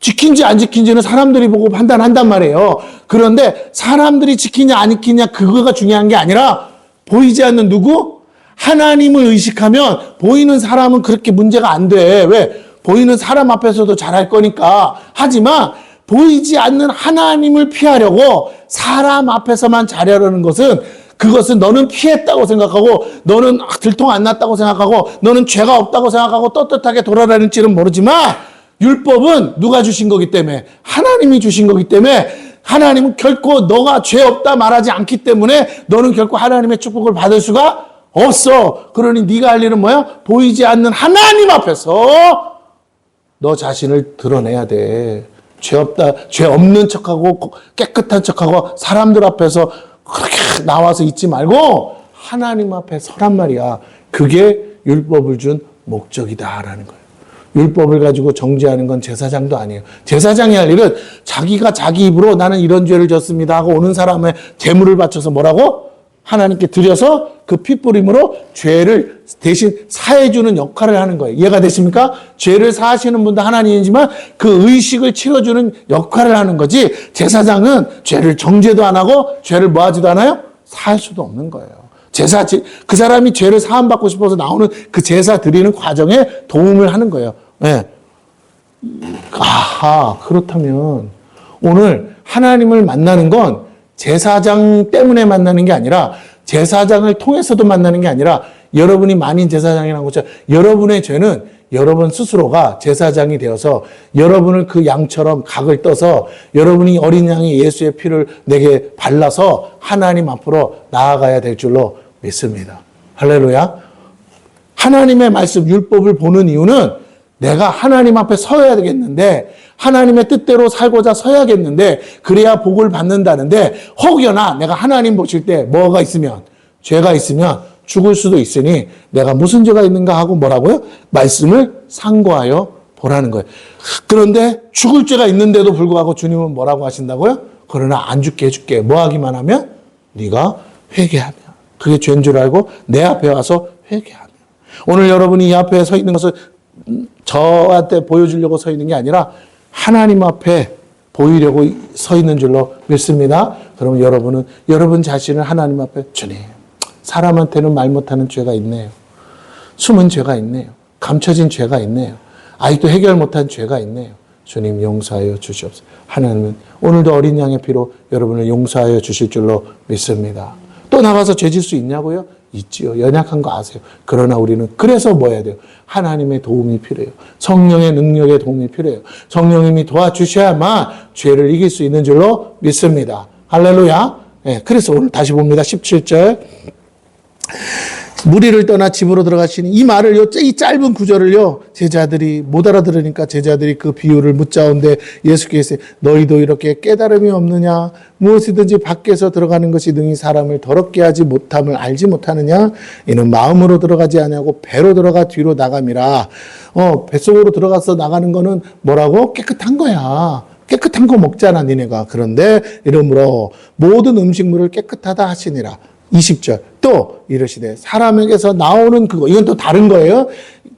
[SPEAKER 1] 지킨지 안 지킨지는 사람들이 보고 판단한단 말이에요. 그런데 사람들이 지키냐 안 지키냐 그거가 중요한 게 아니라 보이지 않는 누구? 하나님을 의식하면 보이는 사람은 그렇게 문제가 안 돼. 왜? 보이는 사람 앞에서도 잘할 거니까. 하지만 보이지 않는 하나님을 피하려고 사람 앞에서만 잘하려는 것은 그것은 너는 피했다고 생각하고 너는 들통 안 났다고 생각하고 너는 죄가 없다고 생각하고 떳떳하게 돌아다닐지는 모르지만 율법은 누가 주신 거기 때문에 하나님이 주신 거기 때문에 하나님은 결코 너가 죄 없다 말하지 않기 때문에 너는 결코 하나님의 축복을 받을 수가 없어. 그러니 네가 할 일은 뭐야? 보이지 않는 하나님 앞에서 너 자신을 드러내야 돼. 죄 없는 척하고 깨끗한 척하고 사람들 앞에서 그렇게 나와서 있지 말고 하나님 앞에 서란 말이야. 그게 율법을 준 목적이다라는 거예요. 율법을 가지고 정죄하는 건 제사장도 아니에요. 제사장이 할 일은 자기가 자기 입으로 나는 이런 죄를 졌습니다 하고 오는 사람의 제물을 바쳐서 뭐라고? 하나님께 드려서 그 핏부림으로 죄를 대신 사해주는 역할을 하는 거예요. 이해가 되십니까? 죄를 사하시는 분도 하나님이지만 그 의식을 치러주는 역할을 하는 거지, 제사장은 죄를 정죄도 안 하고 죄를 뭐 하지도 않아요? 사할 수도 없는 거예요. 그 사람이 죄를 사함받고 싶어서 나오는 그 제사 드리는 과정에 도움을 하는 거예요. 네. 아하, 그렇다면 오늘 하나님을 만나는 건 제사장 때문에 만나는 게 아니라, 제사장을 통해서도 만나는 게 아니라, 여러분이 만인 제사장이라는 것처럼 여러분의 죄는 여러분 스스로가 제사장이 되어서 여러분을 그 양처럼 각을 떠서 여러분이 어린 양이 예수의 피를 내게 발라서 하나님 앞으로 나아가야 될 줄로 믿습니다. 할렐루야. 하나님의 말씀, 율법을 보는 이유는 내가 하나님 앞에 서야 되겠는데, 하나님의 뜻대로 살고자 서야겠는데, 그래야 복을 받는다는데, 혹여나 내가 하나님 보실 때 뭐가 있으면, 죄가 있으면 죽을 수도 있으니 내가 무슨 죄가 있는가 하고 뭐라고요? 말씀을 상고하여 보라는 거예요. 그런데 죽을 죄가 있는데도 불구하고 주님은 뭐라고 하신다고요? 그러나 안 죽게 해줄게. 뭐 하기만 하면? 네가 회개하면. 그게 죄인 줄 알고 내 앞에 와서 회개하면. 오늘 여러분이 이 앞에 서 있는 것을 저한테 보여주려고 서 있는 게 아니라 하나님 앞에 보이려고 서 있는 줄로 믿습니다. 그러면 여러분은 여러분 자신을 하나님 앞에, 주님, 사람한테는 말 못하는 죄가 있네요. 숨은 죄가 있네요. 감춰진 죄가 있네요. 아직도 해결 못한 죄가 있네요. 주님 용서하여 주시옵소서. 하나님은 오늘도 어린 양의 피로 여러분을 용서하여 주실 줄로 믿습니다. 또 나가서 죄질 수 있냐고요? 있지요. 연약한 거 아세요. 그러나 우리는 그래서 뭐 해야 돼요? 하나님의 도움이 필요해요. 성령의 능력의 도움이 필요해요. 성령님이 도와주셔야만 죄를 이길 수 있는 줄로 믿습니다. 할렐루야. 네, 그래서 오늘 다시 봅니다. 17절. 무리를 떠나 집으로 들어가시니, 이 말을요, 이 짧은 구절을요, 제자들이 못 알아들으니까 제자들이 그 비유를 묻자온데 예수께서 너희도 이렇게 깨달음이 없느냐? 무엇이든지 밖에서 들어가는 것이 능히 사람을 더럽게 하지 못함을 알지 못하느냐? 이는 마음으로 들어가지 아니하고 배로 들어가 뒤로 나감이라. 뱃속으로 들어가서 나가는 거는 뭐라고? 깨끗한 거야. 깨끗한 거 먹잖아, 니네가. 그런데 이러므로 모든 음식물을 깨끗하다 하시니라. 20절 또 이르시되 사람에게서 나오는 그거, 이건 또 다른 거예요.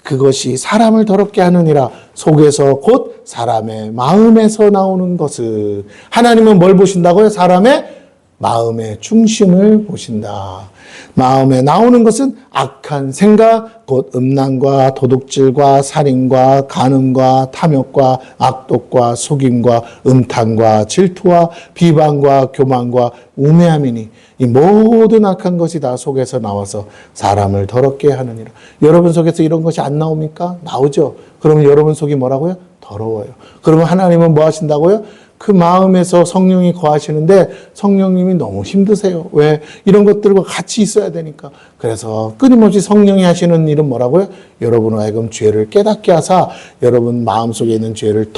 [SPEAKER 1] 그것이 사람을 더럽게 하느니라. 속에서 곧 사람의 마음에서 나오는 것은, 하나님은 뭘 보신다고요? 사람의 마음의 중심을 보신다. 마음에 나오는 것은 악한 생각, 곧 음란과 도둑질과 살인과 간음과 탐욕과 악독과 속임과 음탕과 질투와 비방과 교만과 우매함이니 이 모든 악한 것이 다 속에서 나와서 사람을 더럽게 하느니라. 여러분 속에서 이런 것이 안 나옵니까? 나오죠. 그러면 여러분 속이 뭐라고요? 더러워요. 그러면 하나님은 뭐 하신다고요? 그 마음에서 성령이 거하시는데 성령님이 너무 힘드세요. 왜? 이런 것들과 같이 있어야 되니까. 그래서 끊임없이 성령이 하시는 일은 뭐라고요? 여러분을 하여금 죄를 깨닫게 하사 여러분 마음속에 있는 죄를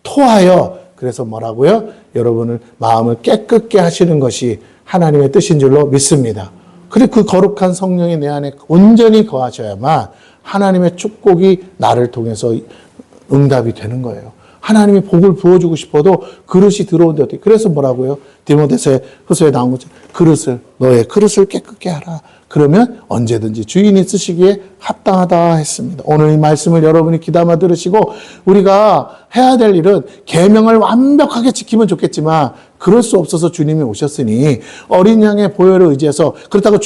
[SPEAKER 1] 토하여 그래서 뭐라고요? 여러분을 마음을 깨끗게 하시는 것이 하나님의 뜻인 줄로 믿습니다. 그리고 그 거룩한 성령이 내 안에 온전히 거하셔야만 하나님의 축복이 나를 통해서 응답이 되는 거예요. 하나님이 복을 부어주고 싶어도 그릇이 들어온데 어떻게? 그래서 뭐라고요? 디모데후서에 나온 거죠. 너의 그릇을 깨끗게 하라. 그러면 언제든지 주인이 쓰시기에 합당하다 했습니다. 오늘 이 말씀을 여러분이 귀담아 들으시고, 우리가 해야 될 일은 계명을 완벽하게 지키면 좋겠지만 그럴 수 없어서 주님이 오셨으니 어린 양의 보혈을 의지해서, 그렇다고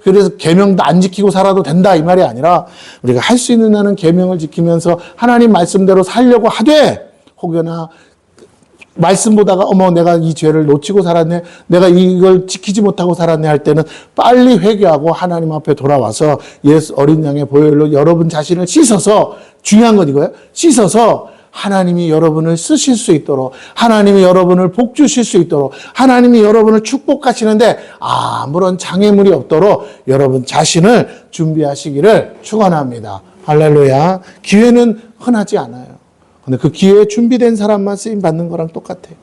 [SPEAKER 1] 그래서 계명도 안 지키고 살아도 된다 이 말이 아니라, 우리가 할 수 있는 한은 계명을 지키면서 하나님 말씀대로 살려고 하되, 혹여나 말씀 보다가 내가 이 죄를 놓치고 살았네, 내가 이걸 지키지 못하고 살았네 할 때는 빨리 회개하고 하나님 앞에 돌아와서 예수 어린 양의 보혈로 여러분 자신을 씻어서, 중요한 건 이거예요. 씻어서 하나님이 여러분을 쓰실 수 있도록, 하나님이 여러분을 복 주실 수 있도록, 하나님이 여러분을 축복하시는데 아무런 장애물이 없도록 여러분 자신을 준비하시기를 축원합니다. 할렐루야. 기회는 흔하지 않아요. 근데 그 기회에 준비된 사람만 쓰임 받는 거랑 똑같아요.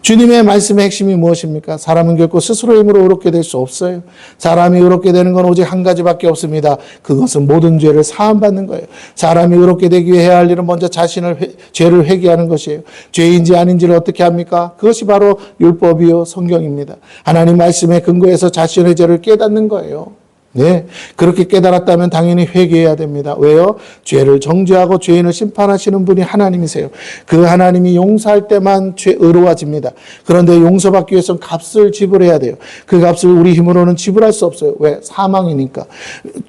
[SPEAKER 1] 주님의 말씀의 핵심이 무엇입니까? 사람은 결코 스스로의 힘으로 의롭게 될 수 없어요. 사람이 의롭게 되는 건 오직 한 가지밖에 없습니다. 그것은 모든 죄를 사함받는 거예요. 사람이 의롭게 되기 위해 해야 할 일은 먼저 죄를 회개하는 것이에요. 죄인지 아닌지를 어떻게 합니까? 그것이 바로 율법이요 성경입니다. 하나님 말씀에 근거해서 자신의 죄를 깨닫는 거예요. 네, 그렇게 깨달았다면 당연히 회개해야 됩니다. 왜요? 죄를 정죄하고 죄인을 심판하시는 분이 하나님이세요. 그 하나님이 용서할 때만 의로워집니다. 그런데 용서받기 위해서는 값을 지불해야 돼요. 그 값을 우리 힘으로는 지불할 수 없어요. 왜? 사망이니까.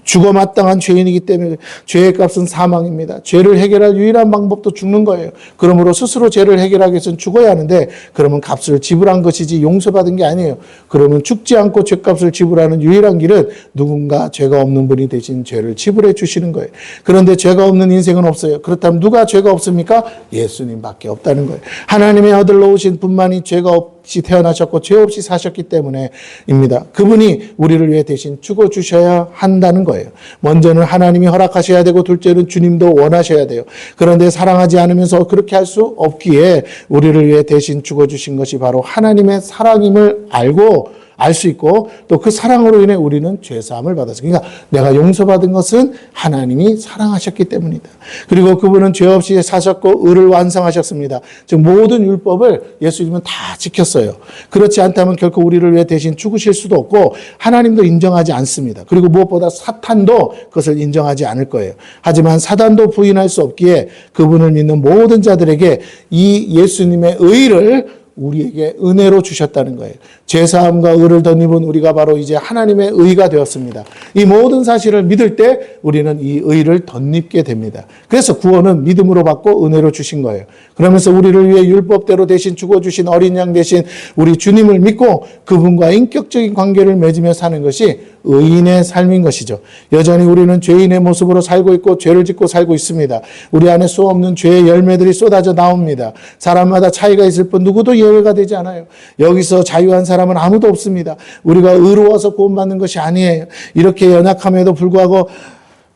[SPEAKER 1] 죽어 마땅한 죄인이기 때문에 죄의 값은 사망입니다. 죄를 해결할 유일한 방법도 죽는 거예요. 그러므로 스스로 죄를 해결하기 위해서는 죽어야 하는데 그러면 값을 지불한 것이지 용서받은 게 아니에요. 그러면 죽지 않고 죄값을 지불하는 유일한 길은 누군가 죄가 없는 분이 대신 죄를 지불해 주시는 거예요. 그런데 죄가 없는 인생은 없어요. 그렇다면 누가 죄가 없습니까? 예수님밖에 없다는 거예요. 하나님의 아들로 오신 분만이 죄가 없이 태어나셨고 죄 없이 사셨기 때문에입니다. 그분이 우리를 위해 대신 죽어주셔야 한다는 거예요. 먼저는 하나님이 허락하셔야 되고 둘째는 주님도 원하셔야 돼요. 그런데 사랑하지 않으면서 그렇게 할 수 없기에 우리를 위해 대신 죽어주신 것이 바로 하나님의 사랑임을 알 수 있고 또 그 사랑으로 인해 우리는 죄사함을 받았어요. 그러니까 내가 용서받은 것은 하나님이 사랑하셨기 때문이다. 그리고 그분은 죄 없이 사셨고 의를 완성하셨습니다. 즉 모든 율법을 예수님은 다 지켰어요. 그렇지 않다면 결코 우리를 위해 대신 죽으실 수도 없고 하나님도 인정하지 않습니다. 그리고 무엇보다 사탄도 그것을 인정하지 않을 거예요. 하지만 사단도 부인할 수 없기에 그분을 믿는 모든 자들에게 이 예수님의 의를 우리에게 은혜로 주셨다는 거예요. 죄사함과 의를 덧입은 우리가 바로 이제 하나님의 의가 되었습니다. 이 모든 사실을 믿을 때 우리는 이 의를 덧입게 됩니다. 그래서 구원은 믿음으로 받고 은혜로 주신 거예요. 그러면서 우리를 위해 율법대로 대신 죽어주신 어린 양 대신 우리 주님을 믿고 그분과 인격적인 관계를 맺으며 사는 것이 의인의 삶인 것이죠. 여전히 우리는 죄인의 모습으로 살고 있고 죄를 짓고 살고 있습니다. 우리 안에 수없는 죄의 열매들이 쏟아져 나옵니다. 사람마다 차이가 있을 뿐 누구도 예외가 되지 않아요. 여기서 자유한 사람은 아무도 없습니다. 우리가 의로워서 구원받는 것이 아니에요. 이렇게 연약함에도 불구하고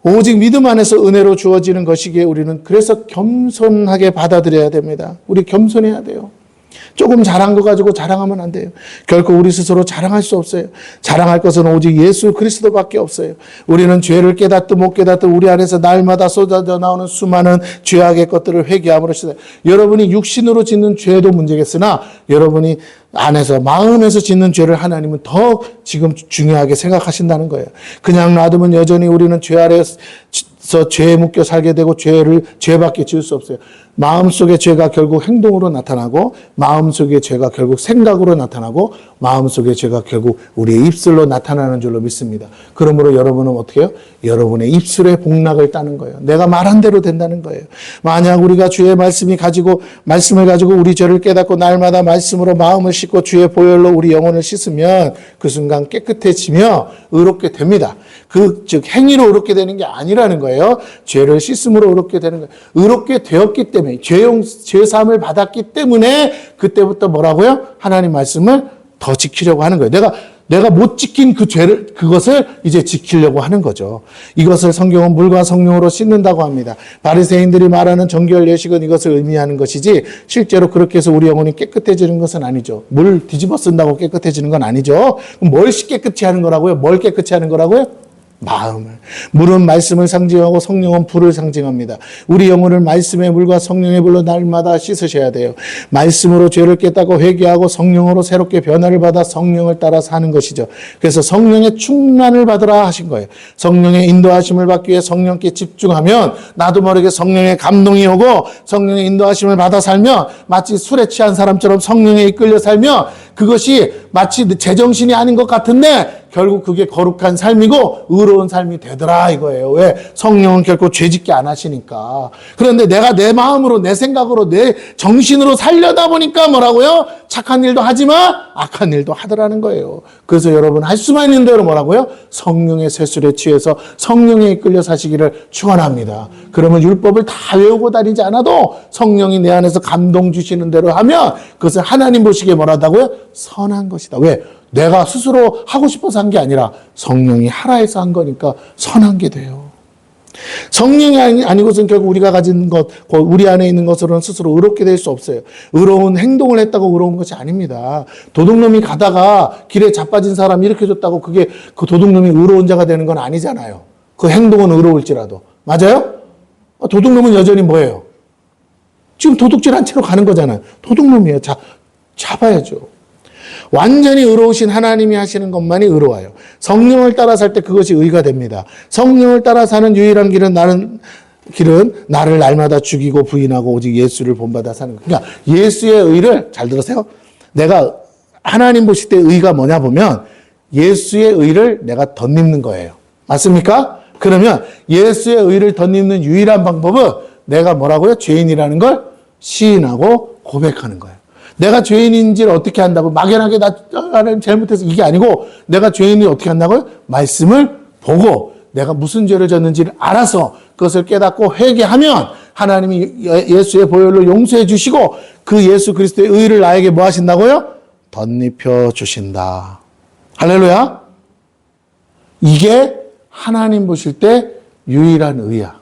[SPEAKER 1] 오직 믿음 안에서 은혜로 주어지는 것이기에 우리는 그래서 겸손하게 받아들여야 됩니다. 우리 겸손해야 돼요. 조금 잘한 거 가지고 자랑하면 안 돼요. 결코 우리 스스로 자랑할 수 없어요. 자랑할 것은 오직 예수 그리스도밖에 없어요. 우리는 죄를 깨닫든 못 깨닫든 우리 안에서 날마다 쏟아져 나오는 수많은 죄악의 것들을 회개함으로 시작. 여러분이 육신으로 짓는 죄도 문제겠으나 여러분이 안에서 마음에서 짓는 죄를 하나님은 더 지금 중요하게 생각하신다는 거예요. 그냥 놔두면 여전히 우리는 죄 아래서 죄에 묶여 살게 되고 죄밖에 지을 수 없어요. 마음속의 죄가 결국 행동으로 나타나고 마음속의 죄가 결국 생각으로 나타나고 마음속의 죄가 결국 우리의 입술로 나타나는 줄로 믿습니다. 그러므로 여러분은 어떻게 해요? 여러분의 입술에 복락을 따는 거예요. 내가 말한 대로 된다는 거예요. 만약 우리가 주의 말씀을 가지고 우리 죄를 깨닫고 날마다 말씀으로 마음을 씻고 주의 보혈로 우리 영혼을 씻으면 그 순간 깨끗해지며 의롭게 됩니다. 즉 행위로 의롭게 되는 게 아니라는 거예요. 죄를 씻음으로 의롭게 되는 거예요. 의롭게 되었기 때문에 죄사함을 받았기 때문에 그때부터 뭐라고요? 하나님 말씀을 더 지키려고 하는 거예요. 내가 못 지킨 그것을 이제 지키려고 하는 거죠. 이것을 성경은 물과 성령으로 씻는다고 합니다. 바리새인들이 말하는 정결 예식은 이것을 의미하는 것이지 실제로 그렇게 해서 우리 영혼이 깨끗해지는 것은 아니죠. 물 뒤집어 쓴다고 깨끗해지는 건 아니죠. 그럼 뭘 깨끗이 하는 거라고요? 뭘 깨끗이 하는 거라고요? 마음을. 물은 말씀을 상징하고 성령은 불을 상징합니다. 우리 영혼을 말씀의 물과 성령의 불로 날마다 씻으셔야 돼요. 말씀으로 죄를 깨닫고 회개하고 성령으로 새롭게 변화를 받아 성령을 따라 사는 것이죠. 그래서 성령의 충만을 받으라 하신 거예요. 성령의 인도하심을 받기 위해 성령께 집중하면 나도 모르게 성령의 감동이 오고 성령의 인도하심을 받아 살면 마치 술에 취한 사람처럼 성령에 이끌려 살면 그것이 마치 제정신이 아닌 것 같은데 결국 그게 거룩한 삶이고 의로운 삶이 되더라 이거예요. 왜? 성령은 결코 죄짓게 안 하시니까. 그런데 내가 내 마음으로 내 생각으로 내 정신으로 살려다 보니까 뭐라고요? 착한 일도 하지만 악한 일도 하더라는 거예요. 그래서 여러분 할 수만 있는 대로 뭐라고요? 성령의 세술에 취해서 성령에 이끌려 사시기를 축원합니다. 그러면 율법을 다 외우고 다니지 않아도 성령이 내 안에서 감동 주시는 대로 하면 그것은 하나님 보시기에 뭐라다고요? 선한 것이다. 왜? 내가 스스로 하고 싶어서 한 게 아니라 성령이 하라 해서 한 거니까 선한 게 돼요. 성령이 아니고선 결국 우리가 가진 것, 우리 안에 있는 것으로는 스스로 의롭게 될 수 없어요. 의로운 행동을 했다고 의로운 것이 아닙니다. 도둑놈이 가다가 길에 자빠진 사람 일으켜줬다고 그게 그 도둑놈이 의로운 자가 되는 건 아니잖아요. 그 행동은 의로울지라도. 맞아요? 도둑놈은 여전히 뭐예요? 지금 도둑질한 채로 가는 거잖아요. 도둑놈이에요. 잡아야죠. 완전히 의로우신 하나님이 하시는 것만이 의로워요. 성령을 따라 살 때 그것이 의가 됩니다. 성령을 따라 사는 유일한 길은 나를 날마다 죽이고 부인하고 오직 예수를 본받아 사는 거예요. 그러니까 예수의 의를 잘 들으세요. 내가 하나님 보실 때 의가 뭐냐 보면 예수의 의를 내가 덧입는 거예요. 맞습니까? 그러면 예수의 의를 덧입는 유일한 방법은 내가 뭐라고요? 죄인이라는 걸 시인하고 고백하는 거예요. 내가 죄인인지를 어떻게 한다고? 막연하게 나는 잘못해서 이게 아니고 내가 죄인이 어떻게 한다고요? 말씀을 보고 내가 무슨 죄를 졌는지를 알아서 그것을 깨닫고 회개하면 하나님이 예수의 보혈로 용서해 주시고 그 예수 그리스도의 의를 나에게 뭐 하신다고요? 덧입혀 주신다. 할렐루야. 이게 하나님 보실 때 유일한 의야.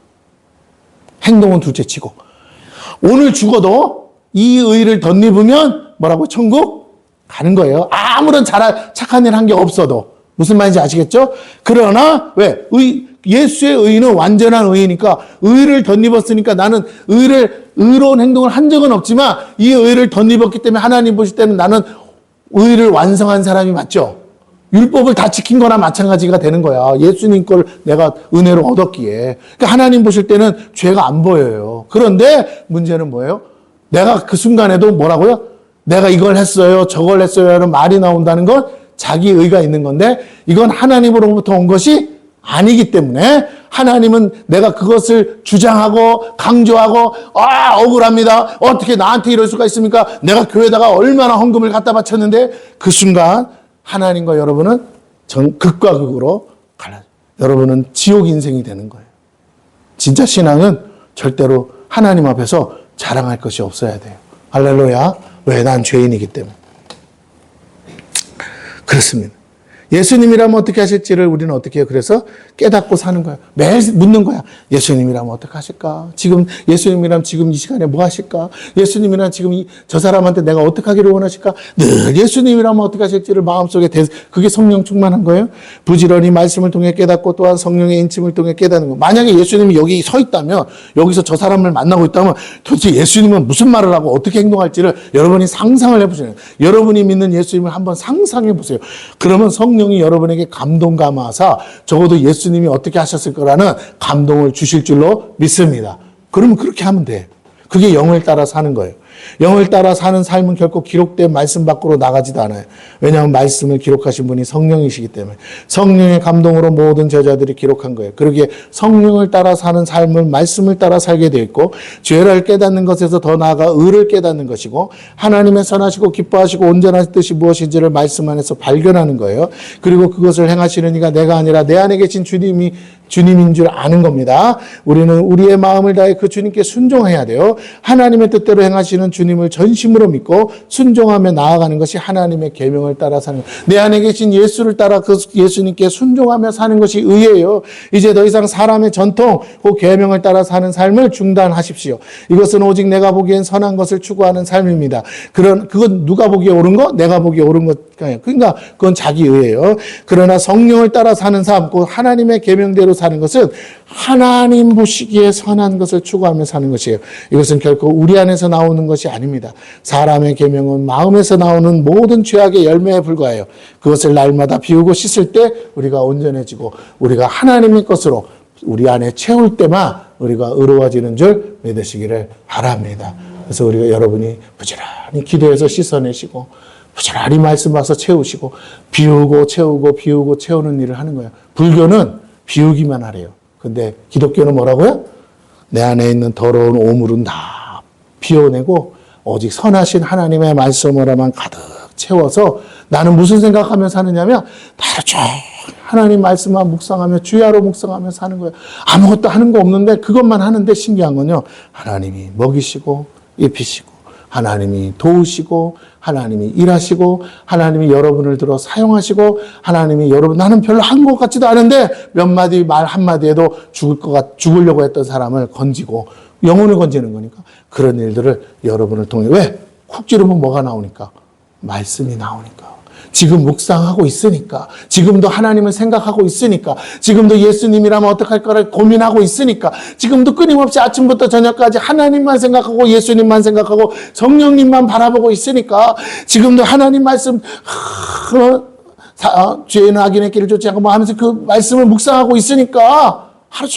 [SPEAKER 1] 행동은 둘째치고 오늘 죽어도 이 의를 덧입으면 뭐라고? 천국 가는 거예요. 아무런 착한 일 한 게 없어도. 무슨 말인지 아시겠죠? 그러나 왜? 예수의 의는 완전한 의니까 의를 덧입었으니까 나는 의로운 행동을 한 적은 없지만 이 의를 덧입었기 때문에 하나님 보실 때는 나는 의를 완성한 사람이 맞죠? 율법을 다 지킨 거나 마찬가지가 되는 거야. 예수님 걸 내가 은혜로 얻었기에. 그러니까 하나님 보실 때는 죄가 안 보여요. 그런데 문제는 뭐예요? 내가 그 순간에도 뭐라고요? 내가 이걸 했어요, 저걸 했어요 하는 말이 나온다는 건 자기 의가 있는 건데 이건 하나님으로부터 온 것이 아니기 때문에 하나님은 내가 그것을 주장하고 강조하고 억울합니다. 어떻게 나한테 이럴 수가 있습니까? 내가 교회에다가 얼마나 헌금을 갖다 바쳤는데 그 순간 하나님과 여러분은 극과 극으로 갈라져요. 여러분은 지옥 인생이 되는 거예요. 진짜 신앙은 절대로 하나님 앞에서 자랑할 것이 없어야 돼요. 할렐루야. 왜? 난 죄인이기 때문에. 그렇습니다. 예수님이라면 어떻게 하실지를 우리는 어떻게 해요? 그래서 깨닫고 사는 거예요. 매일 묻는 거야. 예수님이라면 어떻게 하실까? 지금 예수님이라면 지금 이 시간에 뭐 하실까? 예수님이라면 지금 저 사람한테 내가 어떻게 하기를 원하실까? 늘 예수님이라면 어떻게 하실지를 마음속에 그게 성령 충만한 거예요. 부지런히 말씀을 통해 깨닫고 또한 성령의 인침을 통해 깨닫는 거. 만약에 예수님이 여기 서 있다면 여기서 저 사람을 만나고 있다면 도대체 예수님은 무슨 말을 하고 어떻게 행동할지를 여러분이 상상을 해보세요. 여러분이 믿는 예수님을 한번 상상해 보세요. 그러면 성령이 여러분에게 감동 감화하사 적어도 예수님이 어떻게 하셨을 거라는 감동을 주실 줄로 믿습니다. 그러면 그렇게 하면 돼. 그게 영을 따라 사는 거예요. 영을 따라 사는 삶은 결코 기록된 말씀 밖으로 나가지도 않아요. 왜냐하면 말씀을 기록하신 분이 성령이시기 때문에. 성령의 감동으로 모든 제자들이 기록한 거예요. 그러기에 성령을 따라 사는 삶은 말씀을 따라 살게 되어 있고 죄를 깨닫는 것에서 더 나아가 의를 깨닫는 것이고 하나님의 선하시고 기뻐하시고 온전한 뜻이 무엇인지를 말씀 안에서 발견하는 거예요. 그리고 그것을 행하시는 이가 내가 아니라 내 안에 계신 주님인 줄 아는 겁니다. 우리는 우리의 마음을 다해 그 주님께 순종해야 돼요. 하나님의 뜻대로 행하시는 주님을 전심으로 믿고 순종하며 나아가는 것이 하나님의 계명을 따라 사는 거예요. 내 안에 계신 예수를 따라 그 예수님께 순종하며 사는 것이 의예요. 이제 더 이상 사람의 전통, 그 계명을 따라 사는 삶을 중단하십시오. 이것은 오직 내가 보기엔 선한 것을 추구하는 삶입니다. 그건 누가 보기에 옳은 거? 내가 보기에 옳은 것까요. 그러니까 그건 자기 의예요. 그러나 성령을 따라 사는 삶, 그 하나님의 계명대로 사는 것은 하나님 보시기에 선한 것을 추구하며 사는 것이에요. 이것은 결코 우리 안에서 나오는 것이 아닙니다. 사람의 계명은 마음에서 나오는 모든 죄악의 열매에 불과해요. 그것을 날마다 비우고 씻을 때 우리가 온전해지고 우리가 하나님의 것으로 우리 안에 채울 때만 우리가 의로워지는 줄 믿으시기를 바랍니다. 그래서 우리가 여러분이 부지런히 기도해서 씻어내시고 부지런히 말씀 와서 채우시고 비우고 채우고 비우고 채우는 일을 하는 거예요. 불교는 비우기만 하래요. 근데 기독교는 뭐라고요? 내 안에 있는 더러운 오물은 다 비워내고 오직 선하신 하나님의 말씀으로만 가득 채워서 나는 무슨 생각하며 사느냐면 하루 종일 하나님 말씀만 묵상하며 주야로 묵상하며 사는 거예요. 아무것도 하는 거 없는데 그것만 하는데 신기한 건요. 하나님이 먹이시고 입히시고 하나님이 도우시고 하나님이 일하시고 하나님이 여러분을 들어 사용하시고 하나님이 여러분 나는 별로 한 것 같지도 않은데 몇 마디 말 한마디에도 죽으려고 했던 사람을 건지고 영혼을 건지는 거니까 그런 일들을 여러분을 통해 왜? 쿡 찌르면 뭐가 나오니까? 말씀이 나오니까. 지금 묵상하고 있으니까, 지금도 하나님을 생각하고 있으니까, 지금도 예수님이라면 어떡할 거를 고민하고 있으니까, 지금도 끊임없이 아침부터 저녁까지 하나님만 생각하고 예수님만 생각하고 성령님만 바라보고 있으니까, 지금도 하나님 말씀 죄는 악인의 길을 쫓지 않고 뭐 하면서 그 말씀을 묵상하고 있으니까 하루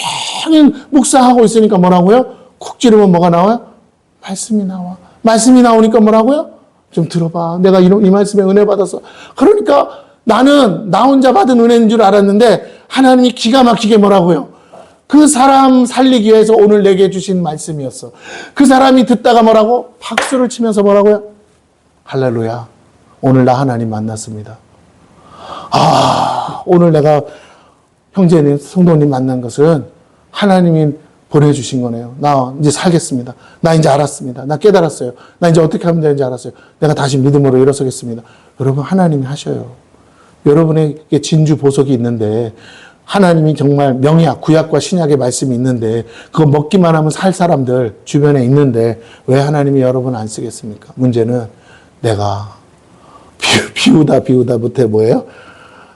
[SPEAKER 1] 종일 묵상하고 있으니까 뭐라고요? 쿡 찌르면 뭐가 나와요? 말씀이 나와. 말씀이 나오니까 뭐라고요? 좀 들어봐. 내가 이 말씀에 은혜 받았어. 그러니까 나는 나 혼자 받은 은혜인 줄 알았는데 하나님이 기가 막히게 뭐라고요? 그 사람 살리기 위해서 오늘 내게 주신 말씀이었어. 그 사람이 듣다가 뭐라고? 박수를 치면서 뭐라고요? 할렐루야. 오늘 나 하나님 만났습니다. 오늘 내가 형제님, 성도님 만난 것은 하나님이 보내주신 거네요. 나 이제 살겠습니다. 나 이제 알았습니다. 나 깨달았어요. 나 이제 어떻게 하면 되는지 알았어요. 내가 다시 믿음으로 일어서겠습니다. 여러분, 하나님이 하셔요. 여러분에게 진주 보석이 있는데 하나님이 정말 명약, 구약과 신약의 말씀이 있는데 그거 먹기만 하면 살 사람들 주변에 있는데 왜 하나님이 여러분 안 쓰겠습니까? 문제는 내가 비우다 못해 뭐예요?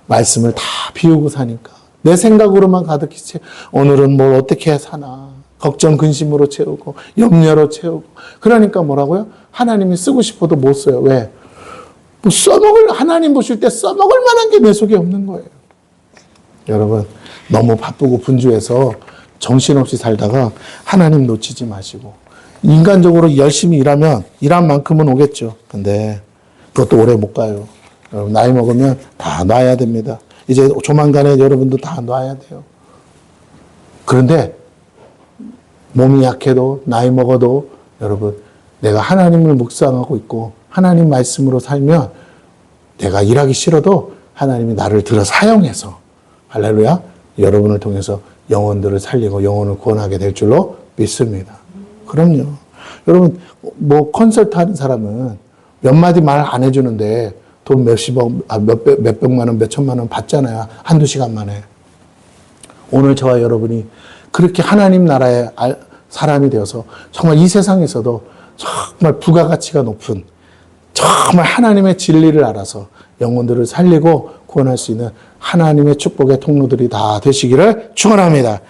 [SPEAKER 1] 말씀을 다 비우고 사니까. 내 생각으로만 가득히 채. 오늘은 뭘 어떻게 사나. 걱정 근심으로 채우고 염려로 채우고. 그러니까 뭐라고요? 하나님이 쓰고 싶어도 못 써요. 왜? 뭐 하나님 보실 때 써먹을 만한 게 내 속에 없는 거예요. 여러분 너무 바쁘고 분주해서 정신없이 살다가 하나님 놓치지 마시고 인간적으로 열심히 일하면 일한 만큼은 오겠죠. 근데 그것도 오래 못 가요. 여러분 나이 먹으면 다 놔야 됩니다. 이제 조만간에 여러분도 다 놔야 돼요. 그런데 몸이 약해도 나이 먹어도 여러분 내가 하나님을 묵상하고 있고 하나님 말씀으로 살면 내가 일하기 싫어도 하나님이 나를 들어 사용해서 할렐루야 여러분을 통해서 영혼들을 살리고 영혼을 구원하게 될 줄로 믿습니다. 그럼요. 여러분 뭐 컨설트 하는 사람은 몇 마디 말 안 해주는데 돈 몇십억, 몇백만 원, 몇천만 원 받잖아요. 한두 시간 만에. 오늘 저와 여러분이 그렇게 하나님 나라의 사람이 되어서 정말 이 세상에서도 정말 부가가치가 높은 정말 하나님의 진리를 알아서 영혼들을 살리고 구원할 수 있는 하나님의 축복의 통로들이 다 되시기를 축원합니다.